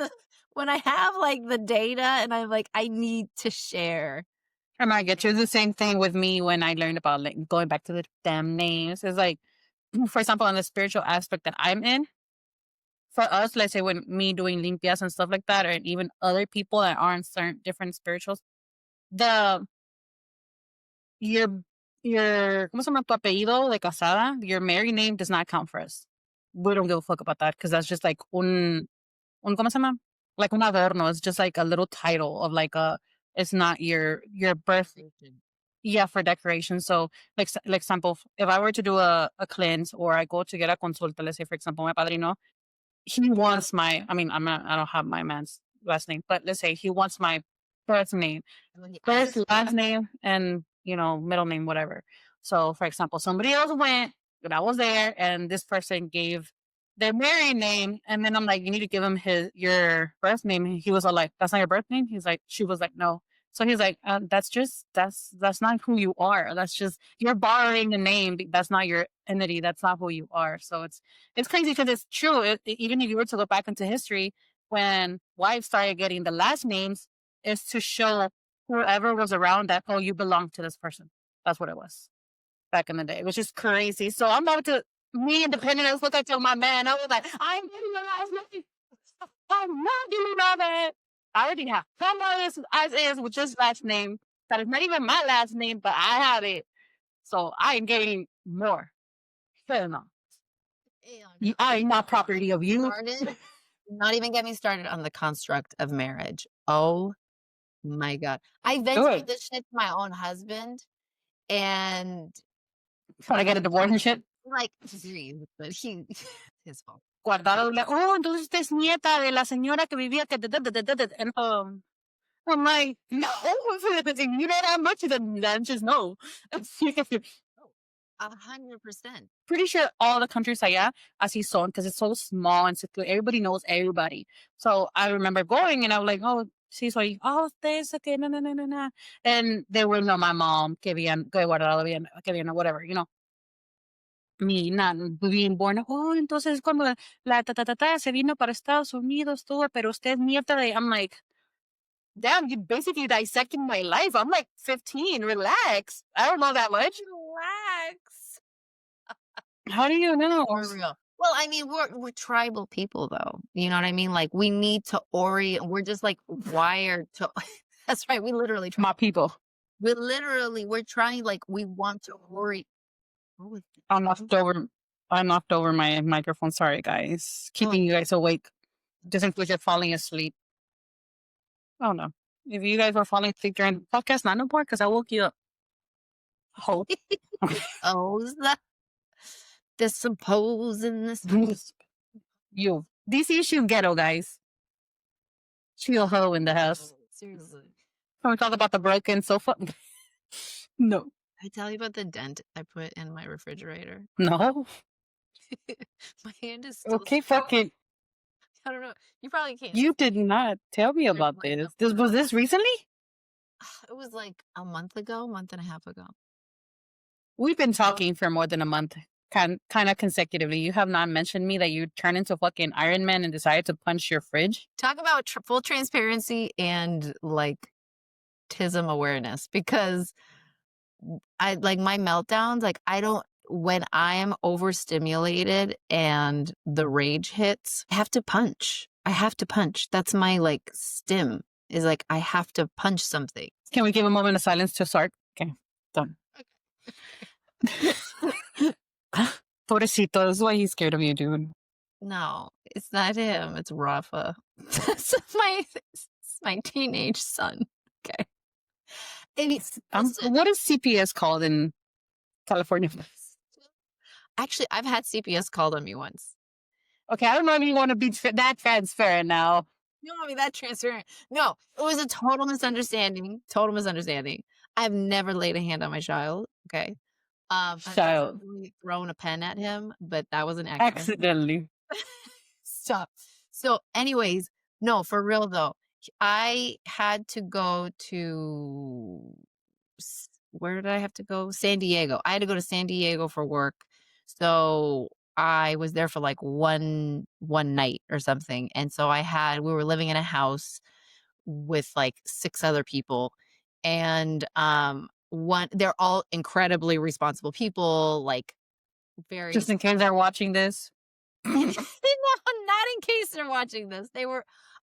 when I have like the data and I'm like, I need to share. I might get you the same thing with me when I learned about like going back to the damn names. It's like, for example, in the spiritual aspect that I'm in, for us, let's say when me doing limpias and stuff like that, or even other people that aren't certain different spirituals, the your ¿cómo se llama? Tu apellido de casada, your married name does not count for us. We don't give a fuck about that because that's just like un ¿cómo se llama? Like un adorno. It's just like a little title of like it's not your birth. Yeah, for decoration. So, like example, if I were to do a cleanse or I go to get a consulta, let's say for example, my padrino, he wants my. I mean, I don't have my man's last name, but let's say he wants my birth name, first, last name, and middle name, whatever. So, for example, somebody else went, but I was there, and this person gave their married name, and then I'm like, you need to give him your birth name. He was all like, that's not your birth name. She was like, no. So he's like, that's not who you are. That's just you're borrowing a name. That's not your entity. That's not who you are. So it's crazy because it's true. Even if you were to go back into history, when wives started getting the last names, is to show whoever was around that, oh, you belong to this person. That's what it was back in the day, which is crazy. So I'm about to, me independent as look, I tell my man, I was like, I'm giving my last name. I'm not giving my man. I already have someone as is with just last name. That is not even my last name, but I have it. So I am getting more. Fair enough. I am not property of you. Not even get me started on the construct of marriage. Oh my God. I Good. vented this shit to my own husband, and Trying to get a divorce and shit. Like, but his fault. Guardado. Like, oh, entonces usted es nieta de la señora que vivía que. And I'm like, no. You know that much, then just no. 100%. Pretty sure all the countries allá así son because it's so small and secure. Everybody knows everybody. So I remember going and I was like, oh, sí, soy, oh, ustedes, okay, no, no, no, no, no. And they were, no, my mom, que bien, que guardado bien, que bien, whatever, you know. Me not being born, oh, entonces cuando la ta se vino para Estados Unidos, todo, pero usted es nieta de, I'm like, damn, you basically dissecting my life. I'm like 15, relax. I don't know that much. Relax. How do you know? For real. Well, I mean, we're tribal people, though. You know what I mean? Like, we need to orient. We're just like wired to. That's right. We literally try. My people. We're trying. Like, we want to orient. I knocked over my microphone. Sorry, guys. Keeping you guys awake. Just in case you're falling asleep. Oh no. If you guys were falling asleep during the podcast, not no more because I woke you up. Hope. Oh, this supposing this. You. DC issue ghetto, guys. Chill ho in the house. Seriously. Can we talk about the broken sofa? No. I tell you about the dent I put in my refrigerator. No. My hand is still. Okay, fuck it. I don't know. You probably can't. You did not tell me about this. Was this recently? It was like a month and a half ago. We've been talking for more than a month, kind of consecutively. You have not mentioned me that you turned into fucking Iron Man and decided to punch your fridge. Talk about full transparency and like tism awareness, because I like my meltdowns. Like when I am overstimulated and the rage hits, I have to punch. That's my like stim is like, I have to punch something. Can we give a moment of silence to Sark? Okay, done. Pobrecito, this is why he's scared of you, dude. No, it's not him. It's Rafa. It's my teenage son. Okay. What is CPS called in California? Actually, I've had CPS called on me once. Okay, I don't know if you want to be that transparent now. You don't want to be that transparent. No, it was a total misunderstanding. I've never laid a hand on my child. Okay. Child. I've thrown a pen at him, but that was an accidentally. Stop. So, anyways, no, for real though, I had to go to where did I have to go? San Diego. I had to go to San Diego for work. So I was there for like one night or something. And so we were living in a house with like 6 other people. And they're all incredibly responsible people, like very. Just in case they're watching this. No, not in case they're watching this.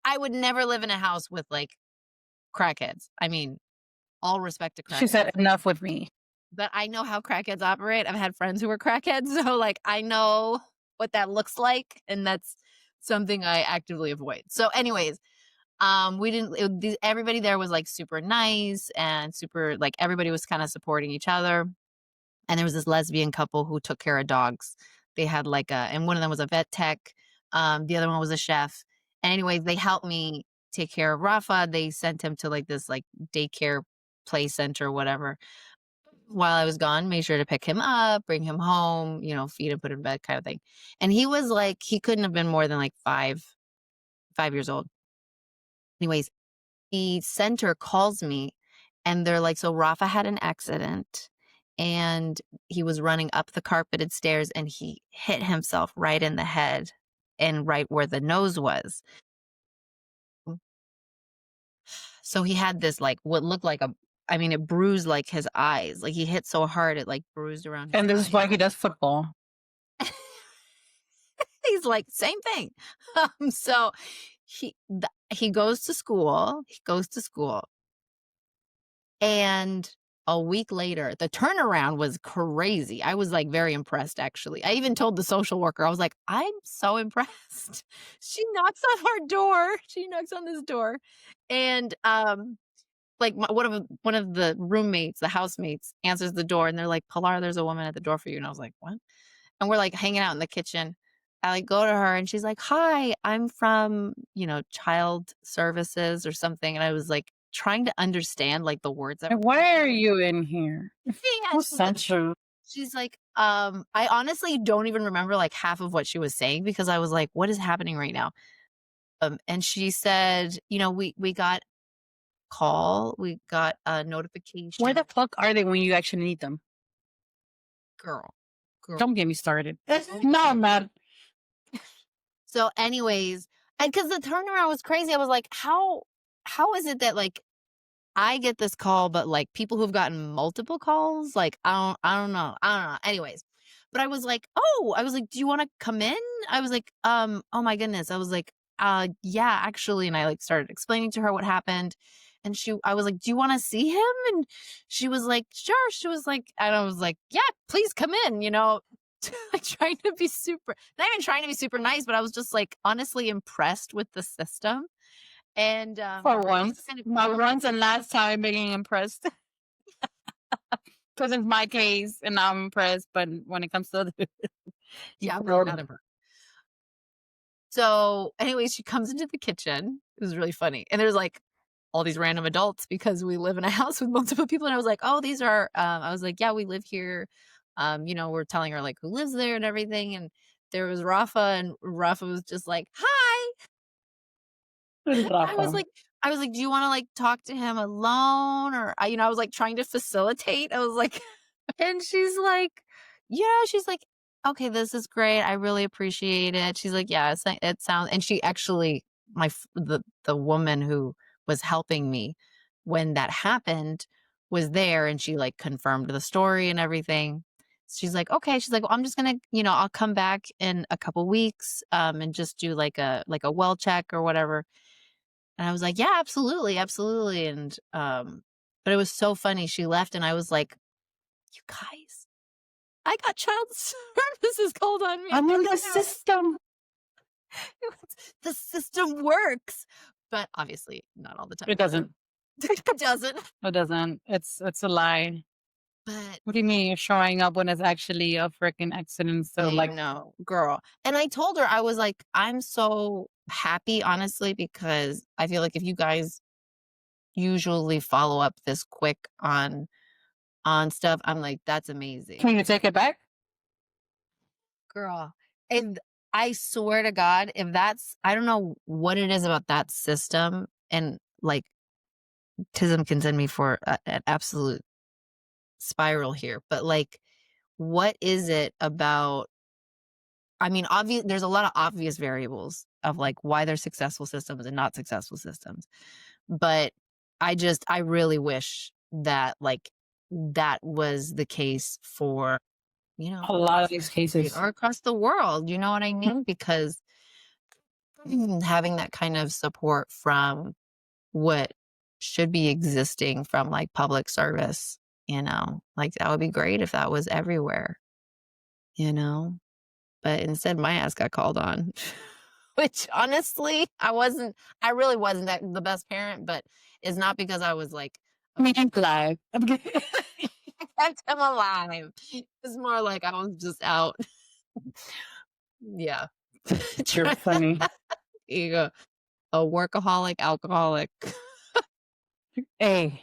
I would never live in a house with like crackheads. I mean, all respect to crackheads. She said enough with me. But I know how crackheads operate. I've had friends who were crackheads, so like I know what that looks like, and that's something I actively avoid. So, anyways, everybody there was like super nice and super like everybody was kind of supporting each other. And there was this lesbian couple who took care of dogs. They had like and one of them was a vet tech. The other one was a chef. And anyways, they helped me take care of Rafa. They sent him to like this like daycare play center or whatever. While I was gone, made sure to pick him up, bring him home, feed him, put him in bed kind of thing. And he was like, he couldn't have been more than like 5 years old. Anyways, the center calls me and they're like, so Rafa had an accident and he was running up the carpeted stairs and he hit himself right in the head and right where the nose was. So he had this like what looked like it bruised like his eyes. Like he hit so hard it like bruised around his And this is why he does football. He's like, same thing. So he goes to school. And a week later, the turnaround was crazy. I was like very impressed, actually. I even told the social worker, I was like, I'm so impressed. She knocks on our door. She knocks on this door. And like one of the roommates, the housemates answers the door and they're like, "Pilar, there's a woman at the door for you." And I was like, "What?" And we're like hanging out in the kitchen. I like go to her and she's like, "Hi, I'm from, child services or something." And I was like trying to understand like the words that And were why coming are out. you in here? Yeah, Who sent you? she's like, I honestly don't even remember like half of what she was saying because I was like, what is happening right now? And she said, we got we got a Where notification. the fuck are they when you actually need them? Girl, girl. Don't get me started. Oh, No, I'm mad. so anyways, and because the turnaround was crazy, I was like, how is it that like I get this call, but like people who've gotten multiple calls, like I don't know. Anyways, but I was like, do you want to come in? I was like, oh my goodness. I was like, yeah, actually. And I like started explaining to her what happened. And I was like, do you want to see him? And she was like, sure. She was like, and I was like, yeah, please come in, like trying to be not even trying to be super nice, but I was just like honestly impressed with the system. And For just once. kind of My once and last time being impressed. Because it's my case and I'm impressed. But when it comes to other, you yeah, I'm really know, not impressed. So, anyways, she comes into the kitchen. It was really funny. And there's like all these random adults because we live in a house with multiple people. And I was like, oh, these are, I was like, yeah, we live here. We're telling her like who lives there and everything. And there was Rafa, and Rafa was just like, hi. I was Rafa. like, do you want to like talk to him alone? Or, I was like trying to facilitate. I was like, and she's like, "Okay, this is great. I really appreciate it." She's like, "Yeah, it sounds." And she actually, the woman who was helping me when that happened was there, and she like confirmed the story and everything. She's like, "Okay." She's like, "Well, I'm just gonna, I'll come back in a couple weeks, and just do like a well check or whatever." And I was like, "Yeah, absolutely, absolutely." And but it was so funny. She left, and I was like, "You guys." I got child services called on me I'm in right the now. system. The system works, but obviously not all the time. It doesn't. It doesn't. It doesn't. It's a lie. But What do you mean you're showing up when it's actually a freaking accident? So I like know, girl. And I told her, I was like, I'm so happy, honestly, because I feel like if you guys usually follow up this quick on stuff, I'm like, that's amazing. can you take it back? Girl. And I swear to God, if I don't know what it is about that system, and like Tism can send me for an absolute spiral here, but like, what is it about? I mean, obvious. There's a lot of obvious variables of like why there's successful systems and not successful systems, but I really wish that like that was the case for A lot of these across the state cases. or across the world. You know what I Mhm. mean? Because having that kind of support from what should be existing from like public service, like that would be great if that was everywhere, you know? But instead my ass got called on, which honestly, I really wasn't the best parent, but it's not because I was like, I mean, I'm glad. I'm glad. kept him alive. It's more like I was just out. Yeah. You're funny. Ego. A workaholic alcoholic. Hey,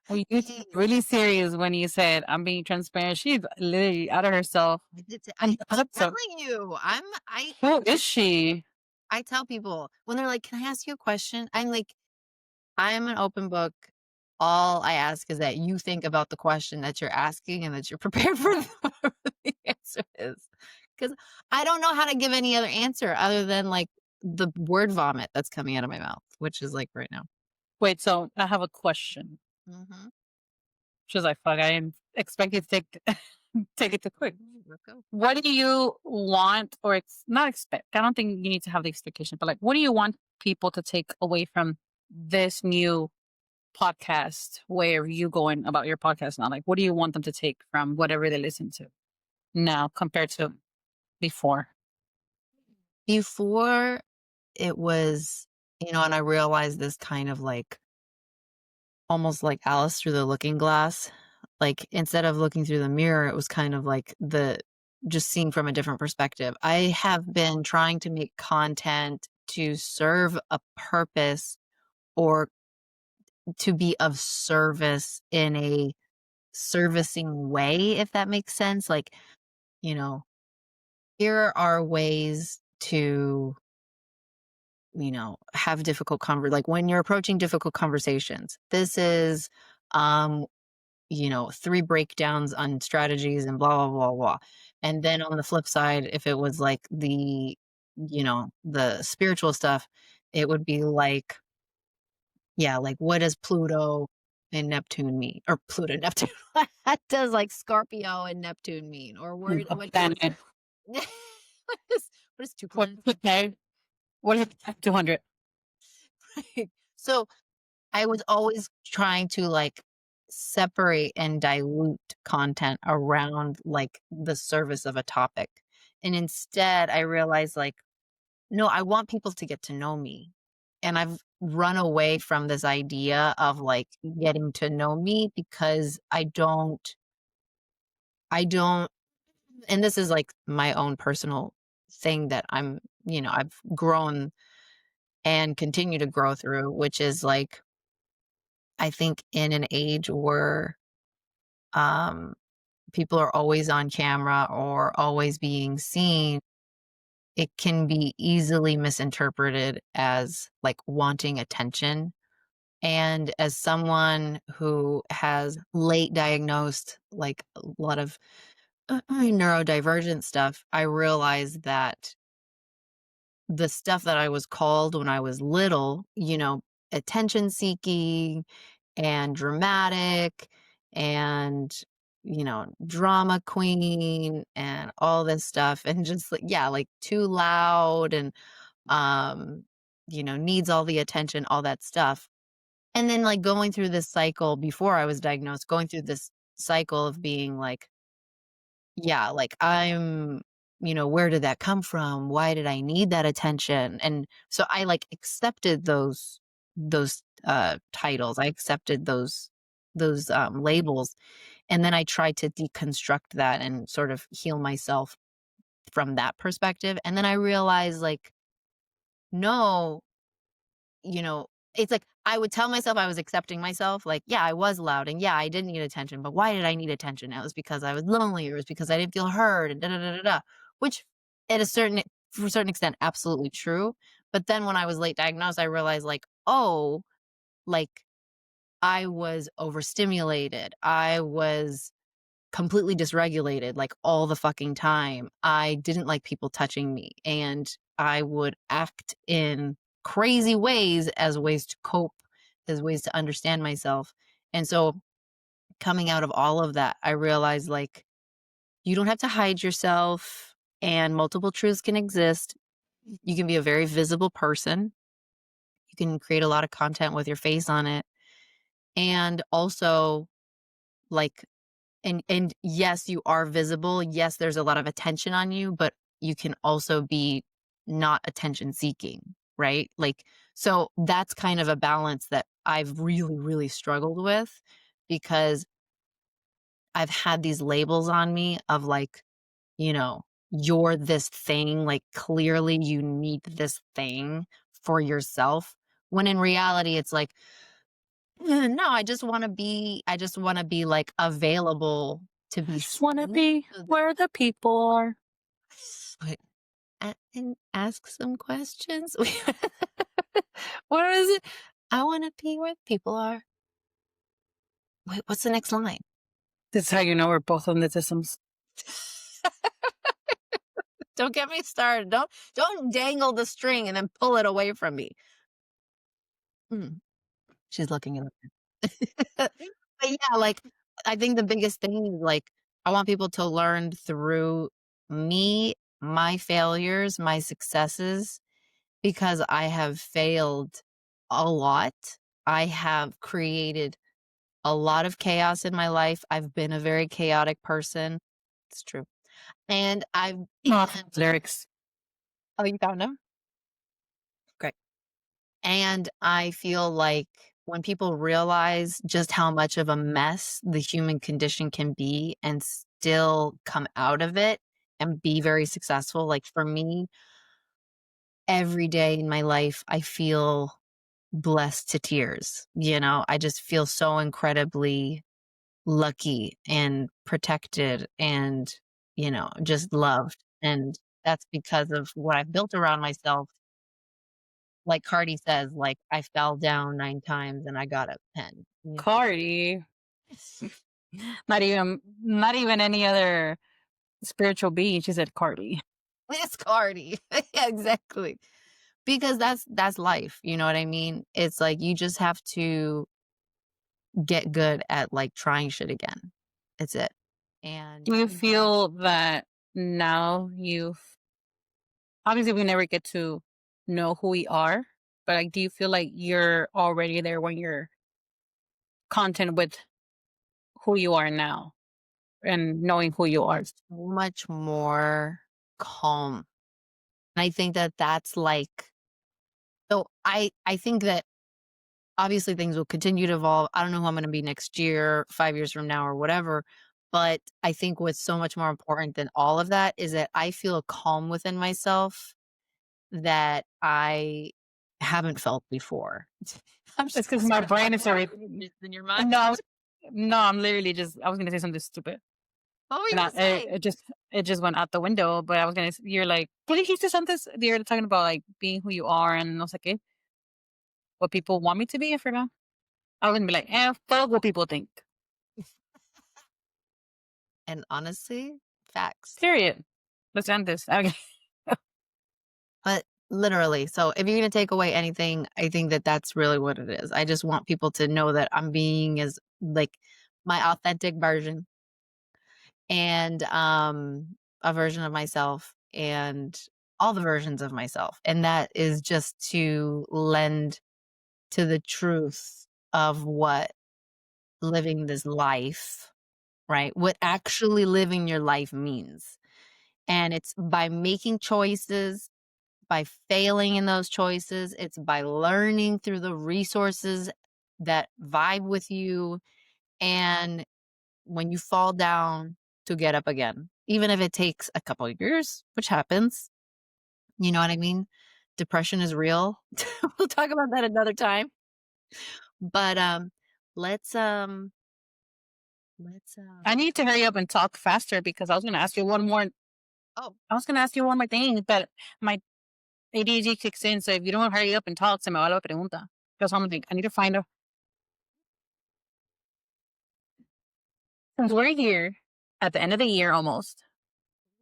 well, you Jeez. really serious when you said I'm being transparent. She's literally out of herself. I'm So, telling you, who is she? I tell people when they're like, "Can I ask you a question?" I'm like, I am an open book. All I ask is that you think about the question that you're asking and that you're prepared for whatever the answer is. Because I don't know how to give any other answer other than like the word vomit that's coming out of my mouth, which is like right now. Wait, so I have a question. Mm-hmm. She's like, fuck, I didn't expect you to take take it too quick. Let's go. What do you want or not expect? I don't think you need to have the expectation, but like, what do you want people to take away from this new podcast way of you going about your podcast now? Like, what do you want them to take from whatever they listen to now compared to before? Before it was, and I realized this kind of like almost like Alice through the looking glass. Like, instead of looking through the mirror, it was kind of like the just seeing from a different perspective. I have been trying to make content to serve a purpose or to be of service in a servicing way, if that makes sense. Like, you know, here are ways to, have difficult like when you're approaching difficult conversations. This is um 3 breakdowns on strategies and blah, blah, blah, blah. And then on the flip side, if it was like the spiritual stuff, it would be like, yeah, like what does Pluto and Neptune mean? Or Pluto, Neptune. What does like Scorpio and Neptune mean? Or A planet. what is, what is two What planets? okay. What is 200? So I was always trying to like separate and dilute content around like the service of a topic. And instead, I realized like, no, I want people to get to know me. And I've run away from this idea of like getting to know me because I don't, and this is like my own personal thing that I've grown and continue to grow through, which is like, I think in an age where um, people are always on camera or always being seen, it can be easily misinterpreted as like wanting attention. And as someone who has late diagnosed like a lot of neurodivergent stuff, I realized that the stuff that I was called when I was little, attention seeking and dramatic and, drama queen and all this stuff. And just like, yeah, like too loud and, needs all the attention, all that stuff. And then like going through this cycle before I was diagnosed, going through this cycle of being like, yeah, like where did that come from? Why did I need that attention? And so I like accepted those titles. I accepted those labels. And then I tried to deconstruct that and sort of heal myself from that perspective. And then I realized like, no, you know, it's like I would tell myself I was accepting myself, like, yeah, I was loud and yeah, I did need attention, but why did I need attention? It was because I was lonely, or it was because I didn't feel heard, and da da da da da. Which, at a certain for a certain extent, absolutely true. But then when I was late diagnosed, I realized, like, oh, like I was overstimulated. I was completely dysregulated like all the fucking time. I didn't like people touching me and I would act in crazy ways as ways to cope, as ways to understand myself. And so coming out of all of that, I realized like you don't have to hide yourself and multiple truths can exist. You can be a very visible person. You can create a lot of content with your face on it. And also like and yes, you are visible. Yes, there's a lot of attention on you, but you can also be not attention seeking, right? Like, so that's kind of a balance that I've really, really struggled with because I've had these labels on me of like, you know, you're this thing, like clearly you need this thing for yourself. When in reality, it's like, no, I just want to be like available to I be just wanna seen. be where the people are. But and ask some questions. What is it? I wanna be where the people are. Wait, what's the next line? This is how you know we're both on the systems. Don't get me started. Don't dangle the string and then pull it away from me. Mm, she's looking it up. But yeah, like, I think the biggest thing is, like, I want people to learn through me, my failures, my successes, because I have failed a lot. I have created a lot of chaos in my life. I've been a very chaotic person. It's true. And I've Oh, lyrics. oh, you found him? Great. And I feel like when people realize just how much of a mess the human condition can be and still come out of it and be very successful. Like for me, every day in my life, I feel blessed to tears. I just feel so incredibly lucky and protected and, just loved. And that's because of what I've built around myself. Like Cardi says, like, I fell down 9 times and I got up 10. Cardi. Not even any other spiritual being. She said Cardi. It's Cardi. Yeah, exactly. Because that's life, you know what I mean? It's like you just have to get good at, like, trying shit again. It's it. And Do you feel that now you've obviously we never get to know who we are, but like do you feel like you're already there when you're content with who you are now and knowing who you are? so much more calm. And I think that that's, like so I think that obviously things will continue to evolve. I don't know who I'm gonna be next year, 5 years from now, or whatever, but I think what's so much more important than all of that is that I feel a calm within myself that I haven't felt before. I'm It's just because gonna my start brain talking is about already changes in your mind. no, no, I'm literally just I was gonna say something stupid. What were you And gonna say? it just went out the window. But I was gonna you're like, what did you say something? You're talking about like being who you are and I was like, eh, what people want me to be, I forgot. I was gonna be like, fuck what people think. And honestly, facts. Period. Let's end this. Okay. But literally, so if you're gonna take away anything, I think that that's really what it is. I just want people to know that I'm being as like my authentic version and a version of myself and all the versions of myself. And that is just to lend to the truth of what living this life, right? What actually living your life means. And it's by making choices, by failing in those choices, it's by learning through the resources that vibe with you. And when you fall down, to get up again, even if it takes a couple of years, which happens. You know what I mean? Depression is real. We'll talk about that another time. But let's um let's I need to hurry up and talk faster because I was gonna ask you one more oh, I was gonna ask you one more thing, but my ADHD kicks in, so if you don't hurry up and talk, se me va la pregunta. Because I'm like, I need to find a since we're here at the end of the year almost.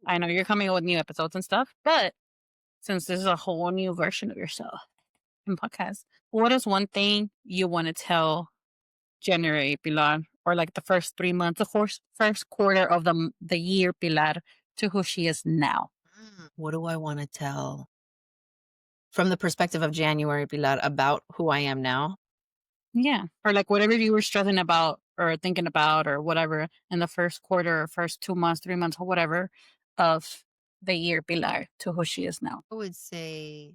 I know you're coming up with new episodes and stuff, but since this is a whole new version of yourself in podcast, what is one thing you want to tell January, Pilar, or like the first 3 months, of course, first quarter of the year, Pilar, to who she is now? what do I want to tell from the perspective of January, Pilar, about who I am now? Yeah. Or like whatever you were stressing about or thinking about or whatever in the first quarter or first 2 months, 3 months, or whatever of the year, Pilar, to who she is now. I would say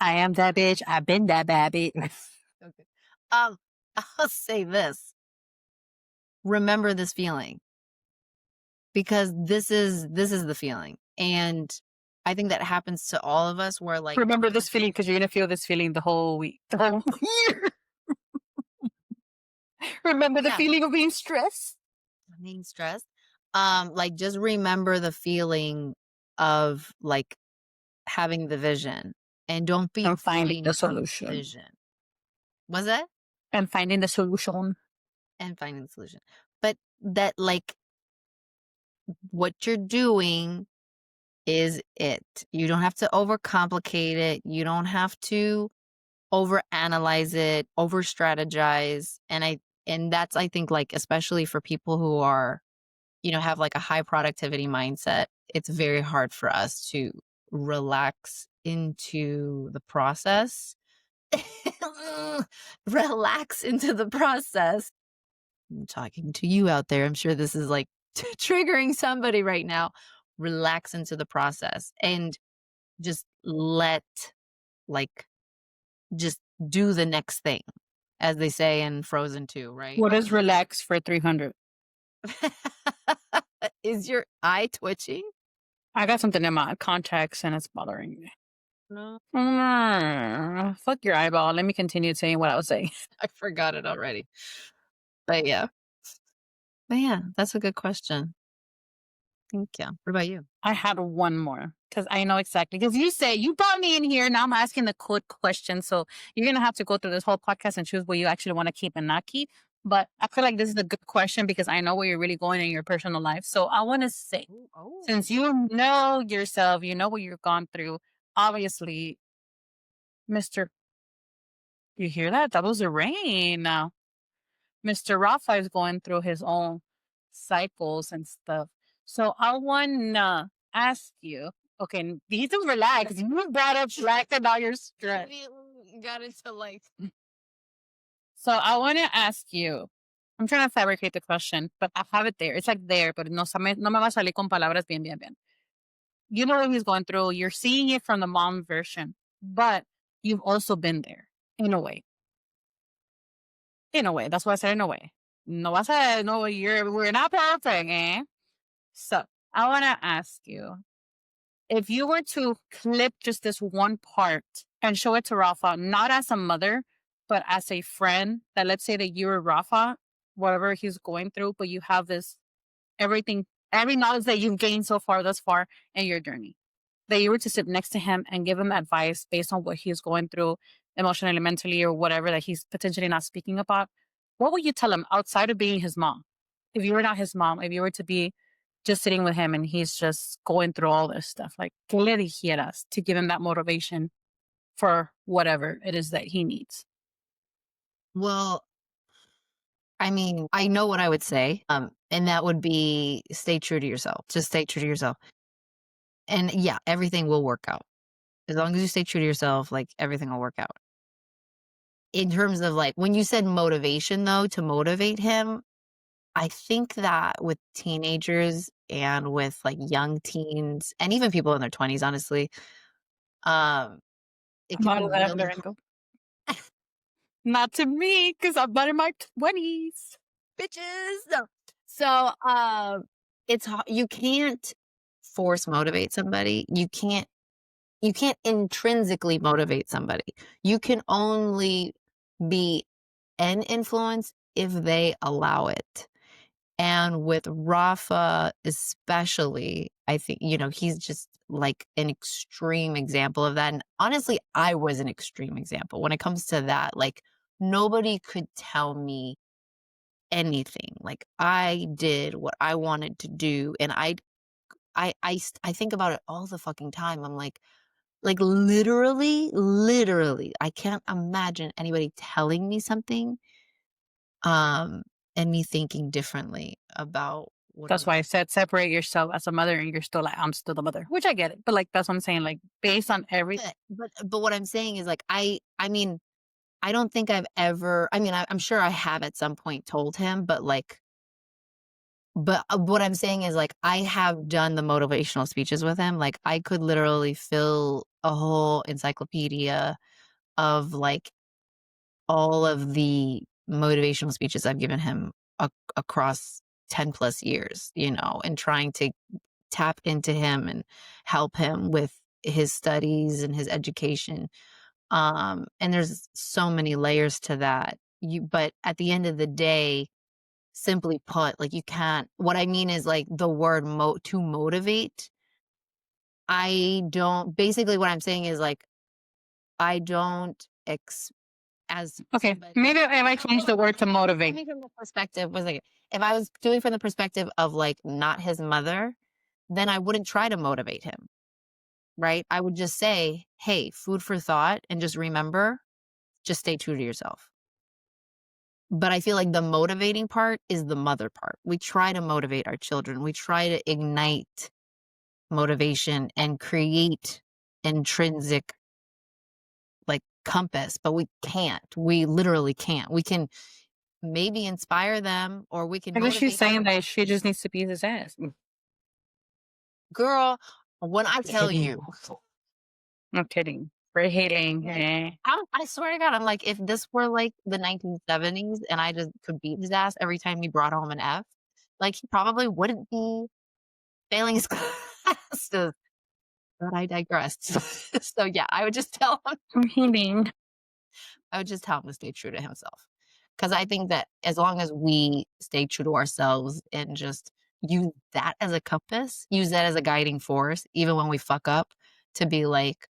I am that bitch. I've been that bad bitch. okay. Um, I'll say this. Remember this feeling because this is the feeling. And I think that happens to all of us where like Remember this feeling because you're gonna feel this feeling the whole week, the whole year. Remember the yeah, feeling of being stressed being stressed. Like just remember the feeling of like having the vision and don't be and finding afraid the of the solution. vision. Was that? And finding the solution. And finding the solution. But that like what you're doing is it. You don't have to overcomplicate it. You don't have to overanalyze it, over strategize. And that's I think like especially for people who are, have like a high productivity mindset, it's very hard for us to relax into the process. Relax into the process. I'm talking to you out there. I'm sure this is like triggering somebody right now. Relax into the process and just let, like, just do the next thing. as they say in Frozen 2, right? What is relax for 300? Is your eye twitching? I got something in my contacts and it's bothering me. No, Fuck your eyeball. Let me continue saying what I was saying. I forgot it already. But yeah. But yeah, that's a good question. Thank you. What about you? I had one more because I know exactly. Because you say you brought me in here. Now I'm asking the good question. So you're going to have to go through this whole podcast and choose what you actually want to keep and not keep. But I feel like this is a good question because I know where you're really going in your personal life. So I want to say, Ooh, oh. since you know yourself, you know what you've gone through, obviously, Mr. You hear that? That was the rain now. Mr. Rafa is going through his own cycles and stuff. So I wanna ask you, okay, these are relax. You brought up slack and all your stress. Immediately got into like So I wanna ask you, I'm trying to fabricate the question, but I have it there. It's like there, but no me va a salir con palabras bien. You know what he's going through. You're seeing it from the mom version, but you've also been there in a way. In a way. That's why I said in a way. No, I said no. We're not perfect, eh? So I want to ask you if you were to clip just this one part and show it to Rafa, not as a mother, but as a friend, that let's say that you're Rafa, whatever he's going through, but you have this everything, every knowledge that you've gained so far, thus far in your journey, that you were to sit next to him and give him advice based on what he's going through emotionally, mentally, or whatever that he's potentially not speaking about, what would you tell him outside of being his mom? If you were not his mom, if you were to be just sitting with him and he's just going through all this stuff, like, ¿qué le dijeras to give him that motivation for whatever it is that he needs? well, I mean, I know what I would say. And that would be stay true to yourself. Just stay true to yourself. And yeah, everything will work out. As long as you stay true to yourself, like everything will work out. In terms of like when you said motivation though, to motivate him, I think that with teenagers and with like young teens and even people in their 20s, honestly, um, it I'm can out be of that really Lorenzo. Not to me, because I'm not in my 20s. bitches. No. So, it's you can't force motivate somebody. You can't intrinsically motivate somebody. You can only be an influence if they allow it. And with Rafa, especially, I think, he's just like an extreme example of that. And honestly, I was an extreme example when it comes to that. Like, nobody could tell me anything. Like, I did what I wanted to do. And I think about it all the fucking time. I'm like literally, I can't imagine anybody telling me something, um, and me thinking differently about what That's I'm why I said separate yourself as a mother and you're still like, I'm still the mother, which I get it. But like, that's what I'm saying. Like, based on every, but what I'm saying is like I mean, I don't think I've ever I mean, I'm sure I have at some point told him, but like what I'm saying is like I have done the motivational speeches with him. Like I could literally fill a whole encyclopedia of like all of the motivational speeches I've given him across 10 plus years, and trying to tap into him and help him with his studies and his education. And there's so many layers to that. But at the end of the day, simply put, like you can't, what I mean is like the word to motivate. I don't, basically what I'm saying is like, I don't as okay, somebody maybe if I change the word to motivate. coming from the perspective was like if I was doing from the perspective of like not his mother, then I wouldn't try to motivate him, right? I would just say, hey, food for thought, and just remember, just stay true to yourself. But I feel like the motivating part is the mother part. We try to motivate our children. We try to ignite motivation and create intrinsic like compass, but we can't. We literally can't. We can maybe inspire them or we can I guess she's motivate them. saying that she just needs to beat his ass. Girl, when I tell Kidding. you, I'm kidding. For healing. Like, Eh. I swear to God, I'm like, if this were like the 1970s and I just could beat his ass every time he brought home an F, like he probably wouldn't be failing his classes. But I digress. So yeah, For healing. I would just tell him to stay true to himself. Because I think that as long as we stay true to ourselves and just use that as a compass, use that as a guiding force, even when we fuck up, to be like,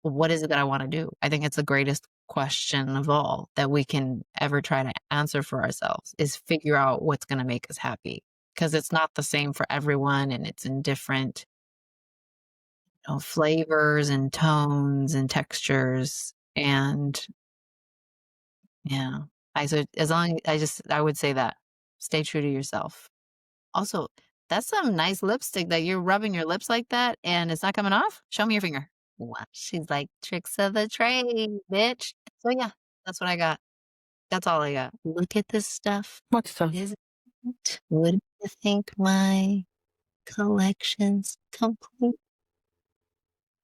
what is it that I want to do? I think it's the greatest question of all that we can ever try to answer for ourselves is figure out what's going to make us happy. Because it's not the same for everyone and it's in different flavors and tones and textures. And yeah, so as long I would say that stay true to yourself. Also, that's some nice lipstick that you're rubbing your lips like that and it's not coming off. Show me your finger. What? She's like tricks of the trade, bitch. So yeah, that's what I got. That's all I got. Look at this stuff. What stuff? Isn't it? Would you think my collection's complete?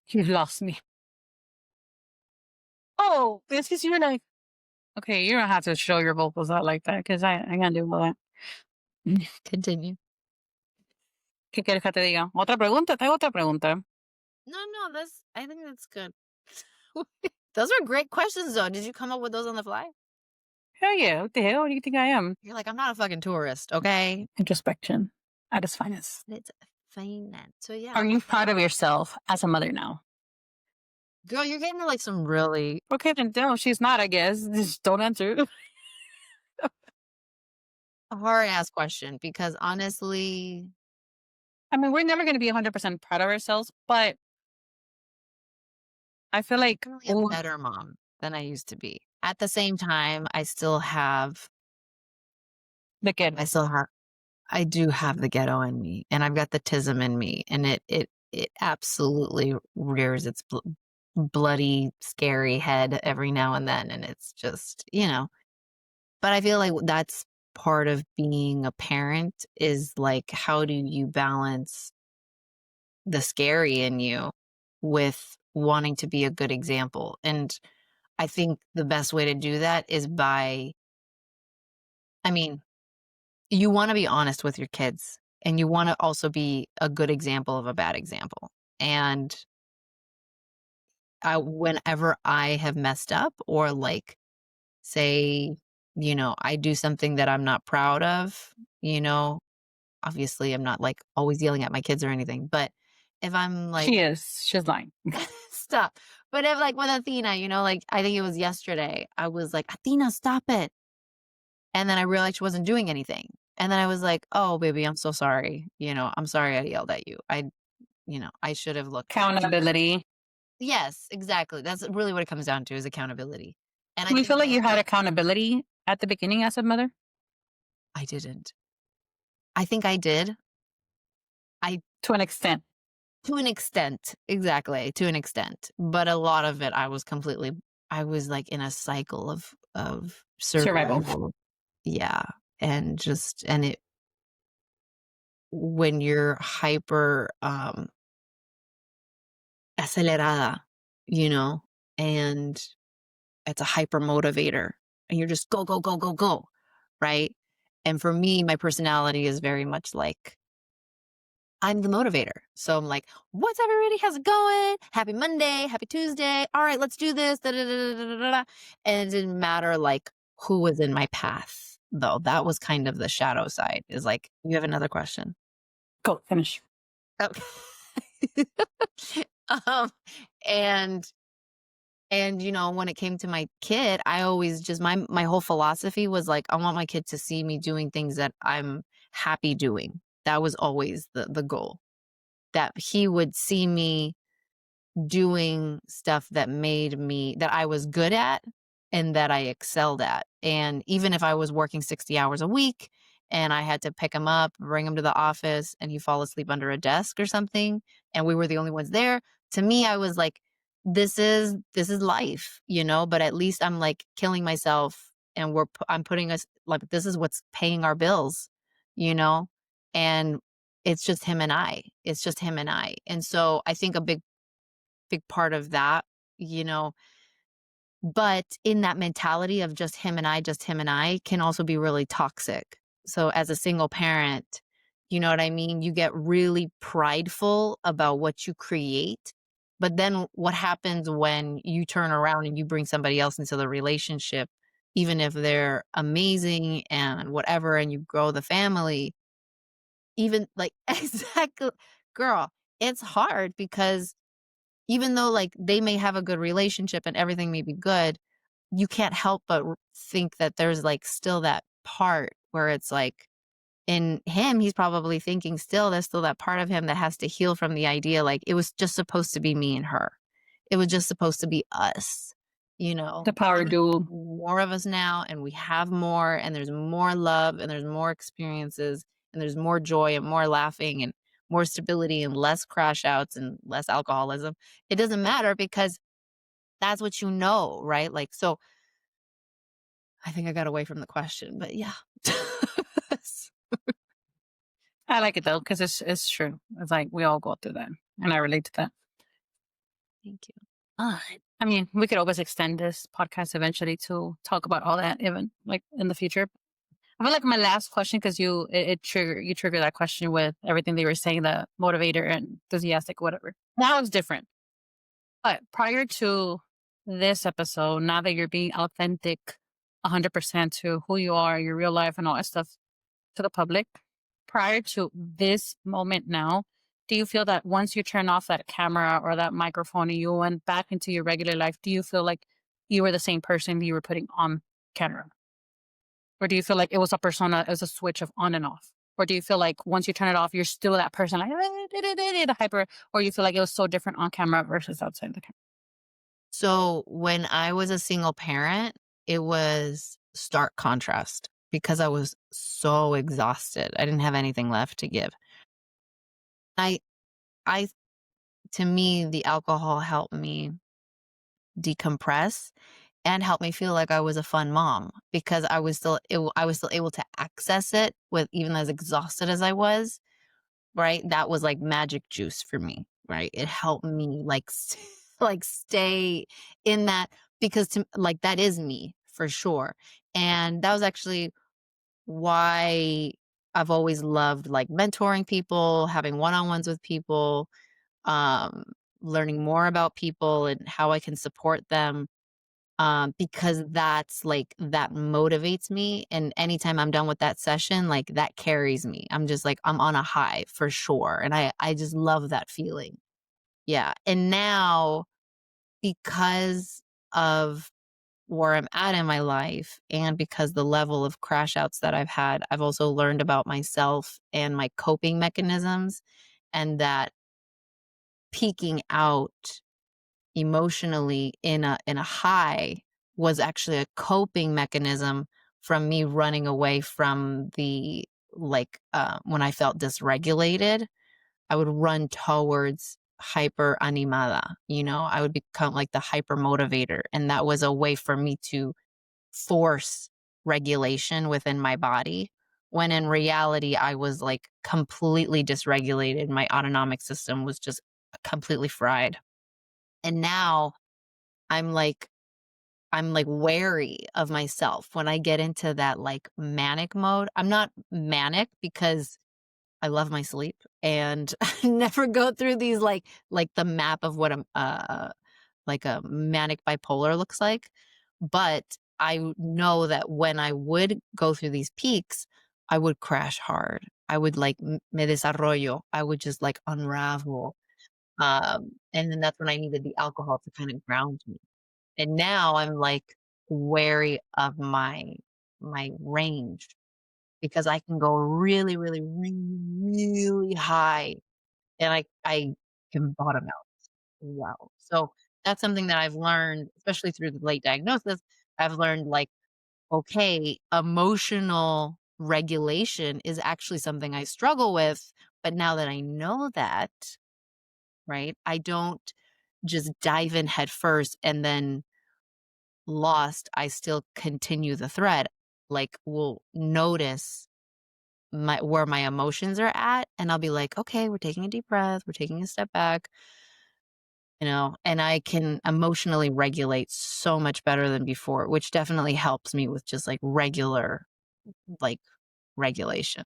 You've lost me. Oh, this is your knife. Okay, you don't have to show your vocals out like that because I can't do all that. Continue. ¿Qué quieres que te diga? ¿Otra pregunta? Tengo otra pregunta. No, I think that's good. Those are great questions though. Did you come up with those on the fly? Hell yeah. What the hell? What do you think I am? You're like, I'm not a fucking tourist, okay? Introspection at its finest. It's finance. So yeah. Are you proud of yourself as a mother now? Girl, you're getting to like some really Okay, then no, she's not, I guess. Just don't answer. hard ass question because honestly, I mean, we're never going to be 100% proud of ourselves, but I feel like, I'm really a oh, better mom than I used to be. At the same time, I still have the kid. I still have I do have the ghetto in me and I've got the tism in me and it absolutely rears its bloody scary head every now and then and it's just. But I feel like that's part of being a parent is like how do you balance the scary in you with wanting to be a good example? And I think the best way to do that is I mean, you want to be honest with your kids and you want to also be a good example of a bad example. And whenever I have messed up or like say, I do something that I'm not proud of, you know, obviously I'm not like always yelling at my kids or anything, but if I'm like, She is. She's lying. stop. But if like with Athena, like I think it was yesterday, I was like, Athena, stop it. And then I realized she wasn't doing anything. And then I was like, oh, baby, I'm so sorry. I'm sorry I yelled at you. I should have looked. Accountability. Yes, exactly. That's really what it comes down to is accountability. And I Do you think feel like you had accountability at the beginning as a mother? I didn't. I think I did. To an extent. To an extent, exactly, to an extent. But a lot of it, I was like in a cycle of Survival. survival. Yeah. And it, when you're hyper, acelerada, you know, and it's a hyper motivator and you're just go, go, go, go, go. Right. And for me, my personality is very much like, I'm the motivator. So I'm like, what's everybody? How's it going? Happy Monday. Happy Tuesday. All right, let's do this. Da, da, da, da, da, da. And it didn't matter like who was in my path, though. That was kind of the shadow side is like, you have another question. Go finish. Okay. um, and when it came to my kid, I always just my whole philosophy was like, I want my kid to see me doing things that I'm happy doing. That was always the goal. That he would see me doing stuff that I was good at and that I excelled at. And even if I was working 60 hours a week and I had to pick him up, bring him to the office and he fall asleep under a desk or something and we were the only ones there, to me I was like this is life, but at least I'm like killing myself and I'm putting us like this is what's paying our bills, you know? And it's just him and I. It's just him and I. And so I think a big part of that you know, but in that mentality of just him and I can also be really toxic. So as a single parent, you know what I mean? You get really prideful about what you create. But then what happens when you turn around and you bring somebody else into the relationship, even if they're amazing and whatever, and you grow the family, even like exactly, girl, it's hard because even though like they may have a good relationship and everything may be good, you can't help but think that there's like still that part where it's like in him, he's probably thinking still there's still that part of him that has to heal from the idea like it was just supposed to be me and her. It was just supposed to be us, you know. The power There's duel. more of us now and we have more and there's more love and there's more experiences and there's more joy and more laughing and more stability and less crash outs and less alcoholism. It doesn't matter because that's what you know, right? Like so I think I got away from the question, but yeah. I like it though, because it's true. It's like we all go through that. And I relate to that. Thank you. I mean, we could always extend this podcast eventually to talk about all that, even like in the future. I feel like my last question, because you trigger that question with everything they were saying, the motivator and enthusiastic, whatever. Now it's different. But prior to this episode, now that you're being authentic 100% to who you are, your real life and all that stuff to the public, prior to this moment now, do you feel that once you turn off that camera or that microphone and you went back into your regular life, do you feel like you were the same person you were putting on camera? Or do you feel like it was a persona, it was a switch of on and off? Or do you feel like once you turn it off, you're still that person, like the hyper, or you feel like it was so different on camera versus outside the camera? So when I was a single parent, it was stark contrast because I was so exhausted. I didn't have anything left to give. I I to me the alcohol helped me decompress and helped me feel like I was a fun mom because I was still able to access it with even as exhausted as I was, right? That was like magic juice for me, right? It helped me like like stay in that because to like that is me for sure. And that was actually why I've always loved like mentoring people, having one-on-ones with people, um learning more about people and how I can support them because that's like that motivates me and anytime I'm done with that session like that carries me. I'm just like I'm on a high for sure and I just love that feeling. Yeah. And now because of where I'm at in my life and because the level of crash outs that I've had, I've also learned about myself and my coping mechanisms and that peaking out emotionally in a high was actually a coping mechanism from me running away from the like when I felt dysregulated, I would run towards hyper animada, you know, I would become like the hyper motivator and that was a way for me to force regulation within my body when in reality I was like completely dysregulated, my autonomic system was just completely fried. And now I'm like I'm like wary of myself when I get into that like manic mode. I'm not manic because I love my sleep and I never go through these like the map of what like a manic bipolar looks like. But I know that when I would go through these peaks, I would crash hard. I would like me desarrollo. I would just like unravel. And then that's when I needed the alcohol to kind of ground me. And now I'm like wary of my range because I can go really, really, really, really high and I can bottom out as well. So that's something that I've learned, especially through the late diagnosis. I've learned like, okay, emotional regulation is actually something I struggle with. But now that I know that, right, I don't just dive in head first and then lost, I still continue the thread. Like, will notice my where my emotions are at, and I'll be like, "Okay, we're taking a deep breath. We're taking a step back. and I can emotionally regulate so much better than before, which definitely helps me with just like regular, like regulation.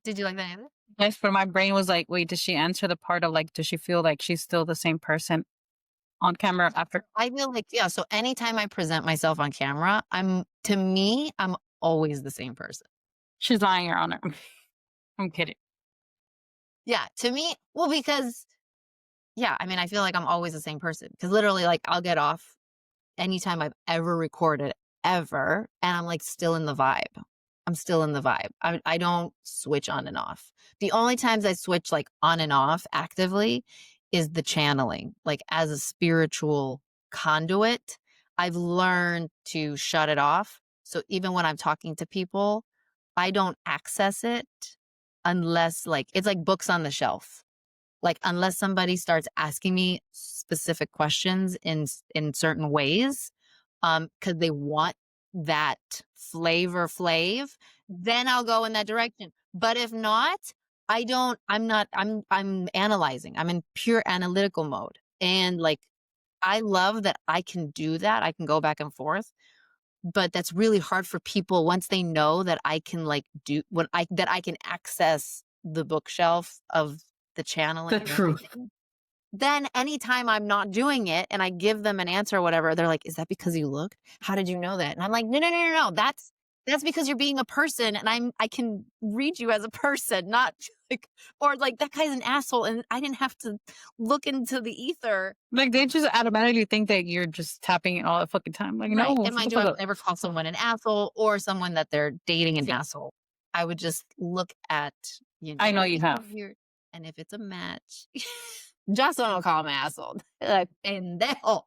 Did you like that answer? Yes, but my brain was like, wait, does she answer the part of like, does she feel like she's still the same person on camera after? I feel like, yeah. So anytime I present myself on camera, to me, I'm always the same person. She's lying, Your Honor. I'm kidding. Yeah. To me, well, because, yeah, I mean, I feel like I'm always the same person because literally, like, I'll get off anytime I've ever recorded ever, and I'm like still in the vibe. I'm still in the vibe. I don't switch on and off. The only times I switch like on and off actively is the channeling. Like as a spiritual conduit, I've learned to shut it off. So even when I'm talking to people, I don't access it unless like it's like books on the shelf, like unless somebody starts asking me specific questions in certain ways, because they want that flav, then I'll go in that direction. But if not, I don't. I'm not. I'm analyzing. I'm in pure analytical mode, and like I love that I can do that. I can go back and forth, but that's really hard for people once they know that I can like do when I that I can access the bookshelf of the channeling The and truth. everything. Then anytime I'm not doing it and I give them an answer or whatever, they're like, "Is that because you looked? How did you know that?" And I'm like, "No, no, no, no, no. That's because you're being a person and I can read you as a person, not like or like that guy's an asshole and I didn't have to look into the ether." Like they just automatically think that you're just tapping it all the fucking time. Like, Right. no, And shut mind the you, fuck I would up. never call someone an asshole or someone that they're dating an asshole. I would just look at, I know what you is have. over here? And if it's a match, Jocelyn will call him an asshole. Like, pendejo.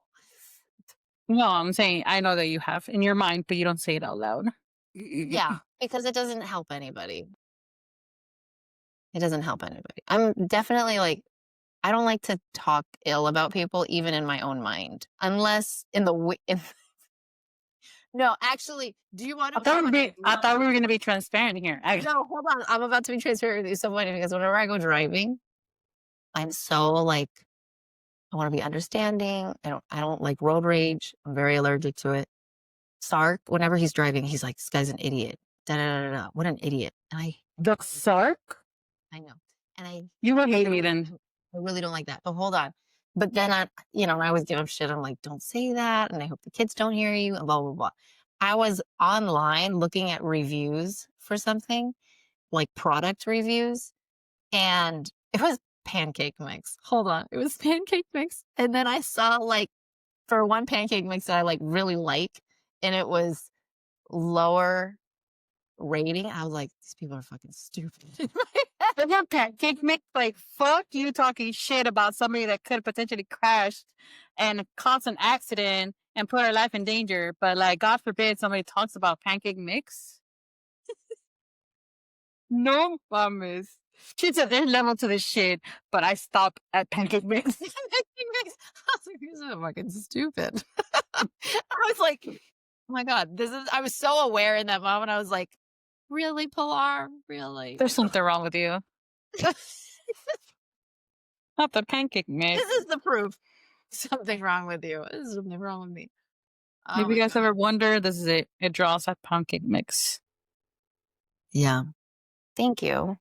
No, I'm saying I know that you have in your mind, but you don't say it out loud. Yeah, because it doesn't help anybody. It doesn't help anybody. I'm definitely like, I don't like to talk ill about people, even in my own mind, unless in the no, actually, do you want to know what I I love? thought we were gonna be transparent here. No, hold on. I'm about to be transparent with you. So funny because whenever I go driving, I'm so like I want to be understanding. I don't like road rage. I'm very allergic to it. Sark, whenever he's driving, he's like, "This guy's an idiot." Da da da da. Da. What an idiot! And The Sark? I know, and You will hate I me really, then. I really don't like that. But hold on. But then I always give him shit. I'm like, "Don't say that," and I hope the kids don't hear you. And blah blah blah. I was online looking at reviews for something, like product reviews, and it was pancake mix. Hold on. It was pancake mix. And then I saw like for one pancake mix that I like really like, and it was lower rating. I was like, these people are fucking stupid. But that pancake mix, like, fuck you talking shit about somebody that could potentially crash and cause an accident and put her life in danger. But, like, God forbid somebody talks about pancake mix. No promise. She said there's level to this shit, but I stop at pancake mix. Pancake mix. I was like, these are fucking stupid. I was like, oh my God, I was so aware in that moment. I was like, really, Pilar? Really? There's something wrong with you. Not the pancake mix. This is the proof. Something wrong with you. There's something wrong with me. Oh If you my guys God. ever wonder, this is it. It draws at pancake mix. Yeah. Thank you.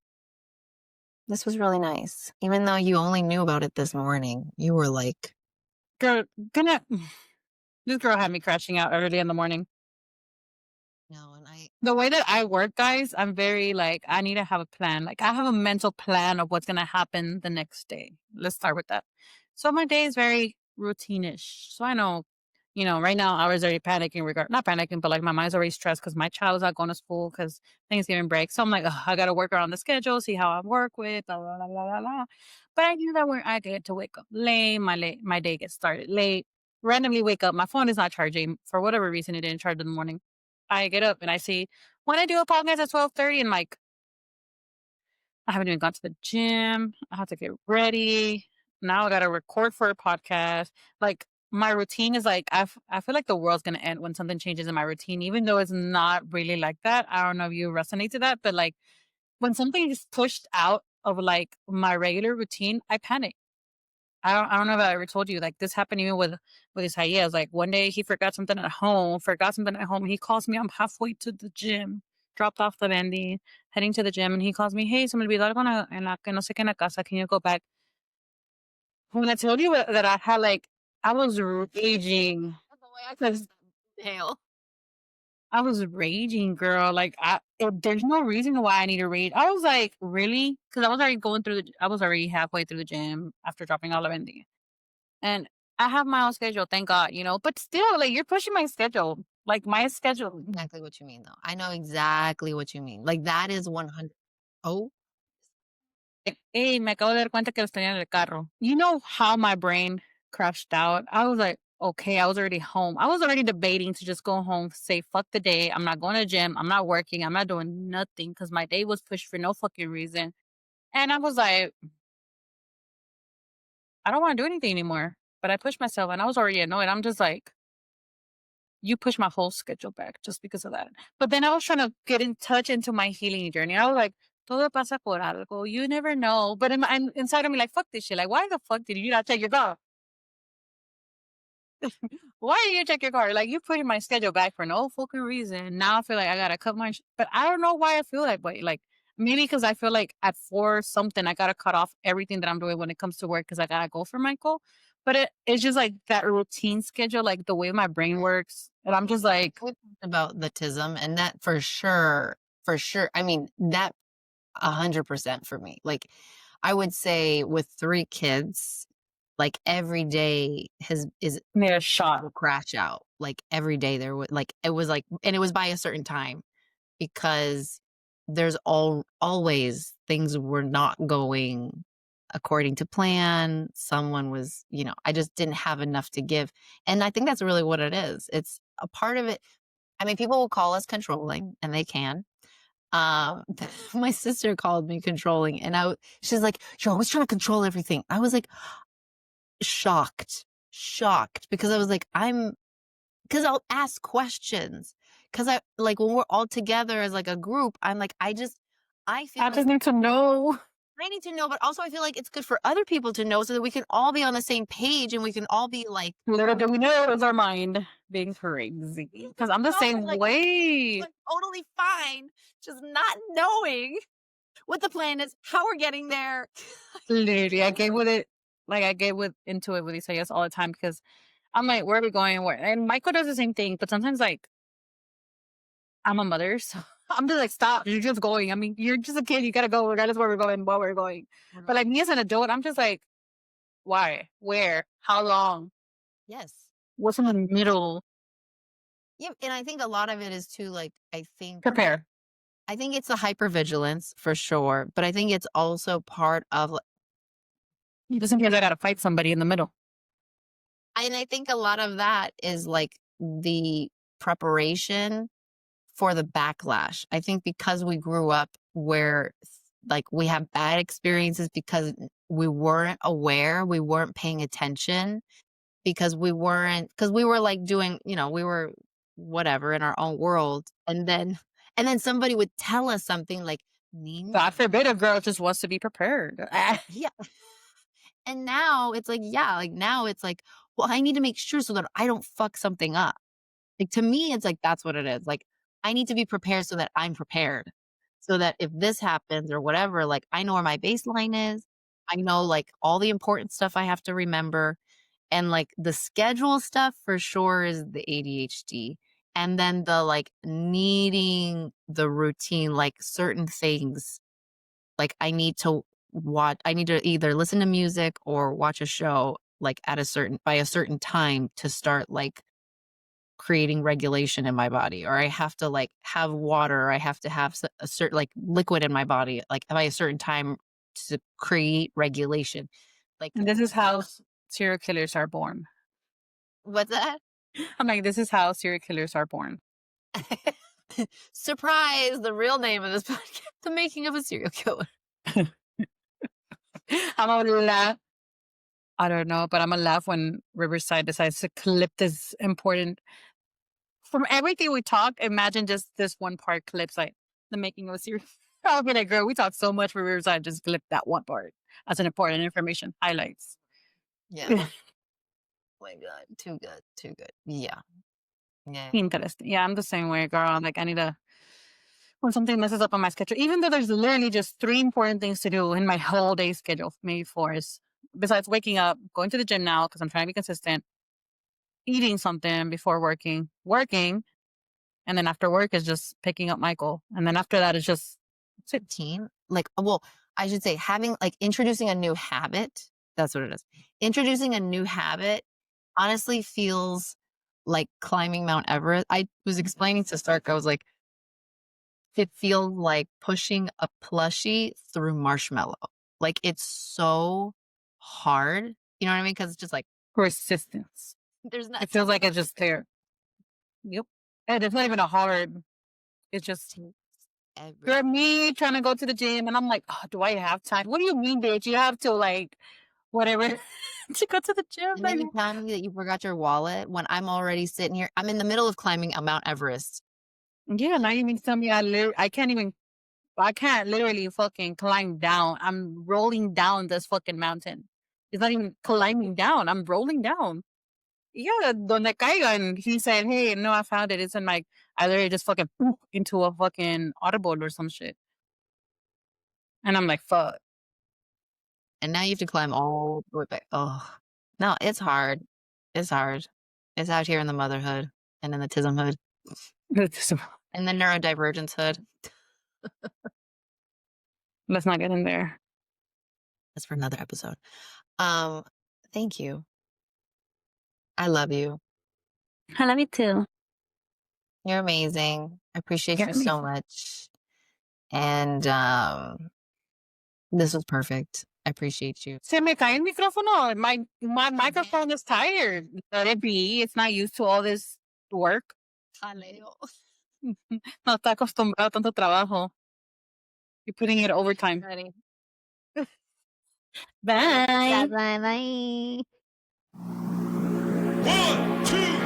This was really nice. Even though you only knew about it this morning, you were like, Girl, gonna this girl had me crashing out early in the morning. no, and The way that I work, guys, I'm very like, I need to have a plan. Like, I have a mental plan of what's going to happen the next day. Let's start with that. So, my day is very routine-ish. So, I know, right now I was already panicking, not panicking, but like my mind's already stressed because my child is not going to school because Thanksgiving break. So, I'm like, "Ugh, I got to work around the schedule, see how I work with, blah, blah, blah, blah, blah, blah." But I knew that when I get to wake up late, my day gets started late. Randomly wake up, my phone is not charging. For whatever reason, it didn't charge in the morning. I get up and I see when I do a podcast at 12:30 and like I haven't even gone to the gym. I have to get ready. Now I got to record for a podcast. Like my routine is like I feel like the world's going to end when something changes in my routine even though it's not really like that. I don't know if you resonate to that, but like when something is pushed out of like my regular routine, I panic. I don't know if I ever told you, like, this happened even with his ideas. Like, one day he forgot something at home, and he calls me, I'm halfway to the gym, dropped off the bendy, heading to the gym, and he calls me, "Hey, se me olvidó algo en la que no sé qué en la casa, can you go back?" When I told you that I had, like, I was raging. That's the way I could hail. I was raging, girl. Like, there's no reason why I need to rage. I was like, really? Because I was already halfway through the gym after dropping all of Indy. And I have my own schedule, thank God, but still, like, you're pushing my schedule. Like, my schedule. Exactly what you mean, though. I know exactly what you mean. Like, that is 100. Oh, Like, hey, me acabo de dar cuenta que los tenía en el carro. You know how my brain crashed out? I was like, okay, I was already home. I was already debating to just go home, say, fuck the day. I'm not going to gym. I'm not working. I'm not doing nothing because my day was pushed for no fucking reason. And I was like, I don't want to do anything anymore. But I pushed myself and I was already annoyed. I'm just like, you pushed my whole schedule back just because of that. But then I was trying to get in touch into my healing journey. I was like, todo pasa por algo. You never know. But I'm inside of me, like, fuck this shit. Like, why the fuck did you not take your car? Why did you check your car? Like, you put in my schedule back for no fucking reason. Now I feel like I gotta cut but I don't know why I feel that way. Like, maybe because I feel like at 4 something, I gotta cut off everything that I'm doing when it comes to work because I gotta go for Michael. But it's just like that routine schedule, like the way my brain works. And I'm just like, we talked about the tism, and that for sure. I mean, that 100% for me. Like, I would say with 3 kids, like, every day is need a shot. a crash out. Like, every day there was like, it was like, and it was by a certain time because there's always things were not going according to plan. Someone was, I just didn't have enough to give. And I think that's really what it is. It's a part of it. I mean, people will call us controlling, and they can. Um, my sister called me controlling, and she's like, "You're always trying to control everything." I was like shocked because I was like, because I'll ask questions. Because I like when we're all together as like a group, I'm like, I feel I like just need to know. I need to know, but also I feel like it's good for other people to know so that we can all be on the same page and we can all be like, Little do we know it was our mind being crazy. Because I'm the no, same like, way. like totally fine, just not knowing what the plan is, how we're getting there. Literally, I get with it. Like, I get into it with Isaias all the time because I'm like, where are we going? Where? And Michael does the same thing, but sometimes, like, I'm a mother, so I'm just like, stop. You're just going. I mean, you're just a kid. You gotta go regardless where we're going, while we're going. But like me as an adult, I'm just like, why? Where? How long? Yes. What's in the middle? Yeah, and I think a lot of it is too, like, Prepare. I think it's the hypervigilance for sure, but I think it's also part of, Just in case I gotta fight somebody in the middle. and I think a lot of that is like the preparation for the backlash. I think because we grew up where like we have bad experiences because we weren't aware, we weren't paying attention because we were like doing, we were whatever in our own world. And then somebody would tell us something like, Nina, God forbid a girl just wants to be prepared. yeah. And now it's like, yeah, like now it's like, well, I need to make sure so that I don't fuck something up. Like, to me, it's like that's what it is. Like, I need to be prepared so that I'm prepared. So that if this happens or whatever, like I know where my baseline is. I know like all the important stuff I have to remember. And like the schedule stuff for sure is the ADHD. And then the like needing the routine, like certain things, like I need to either listen to music or watch a show like by a certain time to start like creating regulation in my body, or I have to like have water, or I have to have a certain like liquid in my body like by a certain time to create regulation. Like, And this is how serial killers are born. what's that? I'm like, this is how serial killers are born. Surprise, the real name of this podcast, The Making of a Serial Killer. I'm gonna laugh. I don't know, but I'm gonna laugh when Riverside decides to clip this important. From everything we talk, imagine just this one part clips like the making of a series. I'll be like, girl, we talked so much for Riverside, just clip that one part as an important information highlights. Yeah. My God. Too good. Too good. Yeah. Yeah. Interesting. Yeah, I'm the same way, girl. Like, I need to, when something messes up on my schedule, even though there's literally just three important things to do in my whole day schedule, maybe four is besides waking up, going to the gym now because I'm trying to be consistent, eating something before working, and then after work is just picking up Michael. And then after that is just that's it. 15. Like, well, I should say having like introducing a new habit. That's what it is. Introducing a new habit honestly feels like climbing Mount Everest. I was explaining to Stark, I was like, it feels like pushing a plushie through marshmallow. Like it's so hard. You know what I mean? Because it's just like Persistence. there's not It feels like it's just there. Yep. And it's not even a hard, it's just every. you're me trying to go to the gym and I'm like, oh, do I have time? What do you mean, bitch? You have to like whatever to go to the gym. And Like, then you tell me that you forgot your wallet when I'm already sitting here. I'm in the middle of climbing a Mount Everest. yeah, now you mean to tell me I can't literally fucking climb down. I'm rolling down this fucking mountain. It's not even climbing down. I'm rolling down. Yeah, donde caiga. And he said, hey, no, I found it. It's in my, I literally just fucking poop into a fucking audible or some shit. And I'm like, fuck. And now you have to climb all the way back. Oh, no, it's hard. It's hard. It's out here in the motherhood and in the tism hood Let's and the neurodivergence hood. not get in there. That's for another episode. Um, Thank you. I love you. I love you too. You're amazing. I appreciate You're you so amazing. much. And this was perfect. I appreciate you. Se me cae el micrófono. My microphone is tired. Let it be. It's not used to all this work. Jaleo. No está acostumbrado a tanto trabajo. You're putting it overtime. Ready. Bye. Bye. One, two,